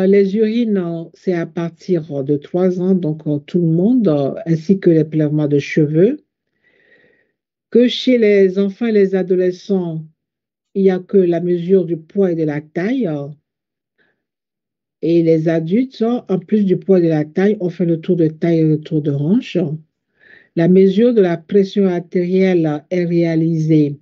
Speaker 1: les urines, c'est à partir de 3 ans, donc tout le monde, ainsi que les prélèvements de cheveux, que chez les enfants et les adolescents, il n'y a que la mesure du poids et de la taille, et les adultes, en plus du poids et de la taille, on fait le tour de taille et le tour de hanche. La mesure de la pression artérielle est réalisée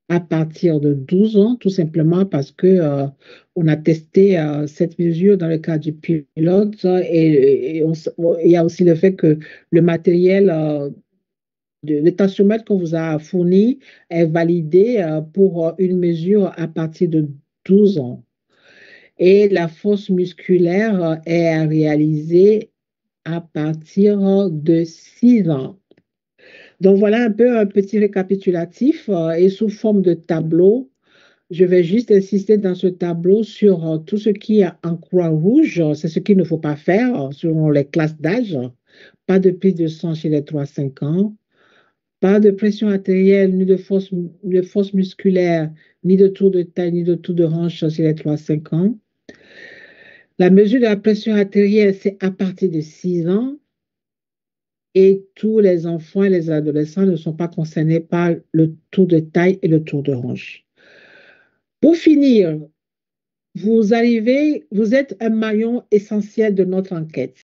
Speaker 1: à partir de 12 ans, tout simplement parce que on a testé cette mesure dans le cas du pilote et il y a aussi le fait que le matériel, le tensiomètre qu'on vous a fourni est validé pour une mesure à partir de 12 ans. Et la force musculaire est réalisée à partir de 6 ans. Donc voilà un peu un petit récapitulatif et sous forme de tableau. Je vais juste insister dans ce tableau sur tout ce qui est en croix rouge. C'est ce qu'il ne faut pas faire selon les classes d'âge. Pas de prise de sang chez les 3-5 ans. Pas de pression artérielle, ni de force musculaire, ni de tour de taille, ni de tour de hanche chez les 3-5 ans. La mesure de la pression artérielle, c'est à partir de 6 ans. Et tous les enfants et les adolescents ne sont pas concernés par le tour de taille et le tour de hanche. Pour finir, vous êtes un maillon essentiel de notre enquête.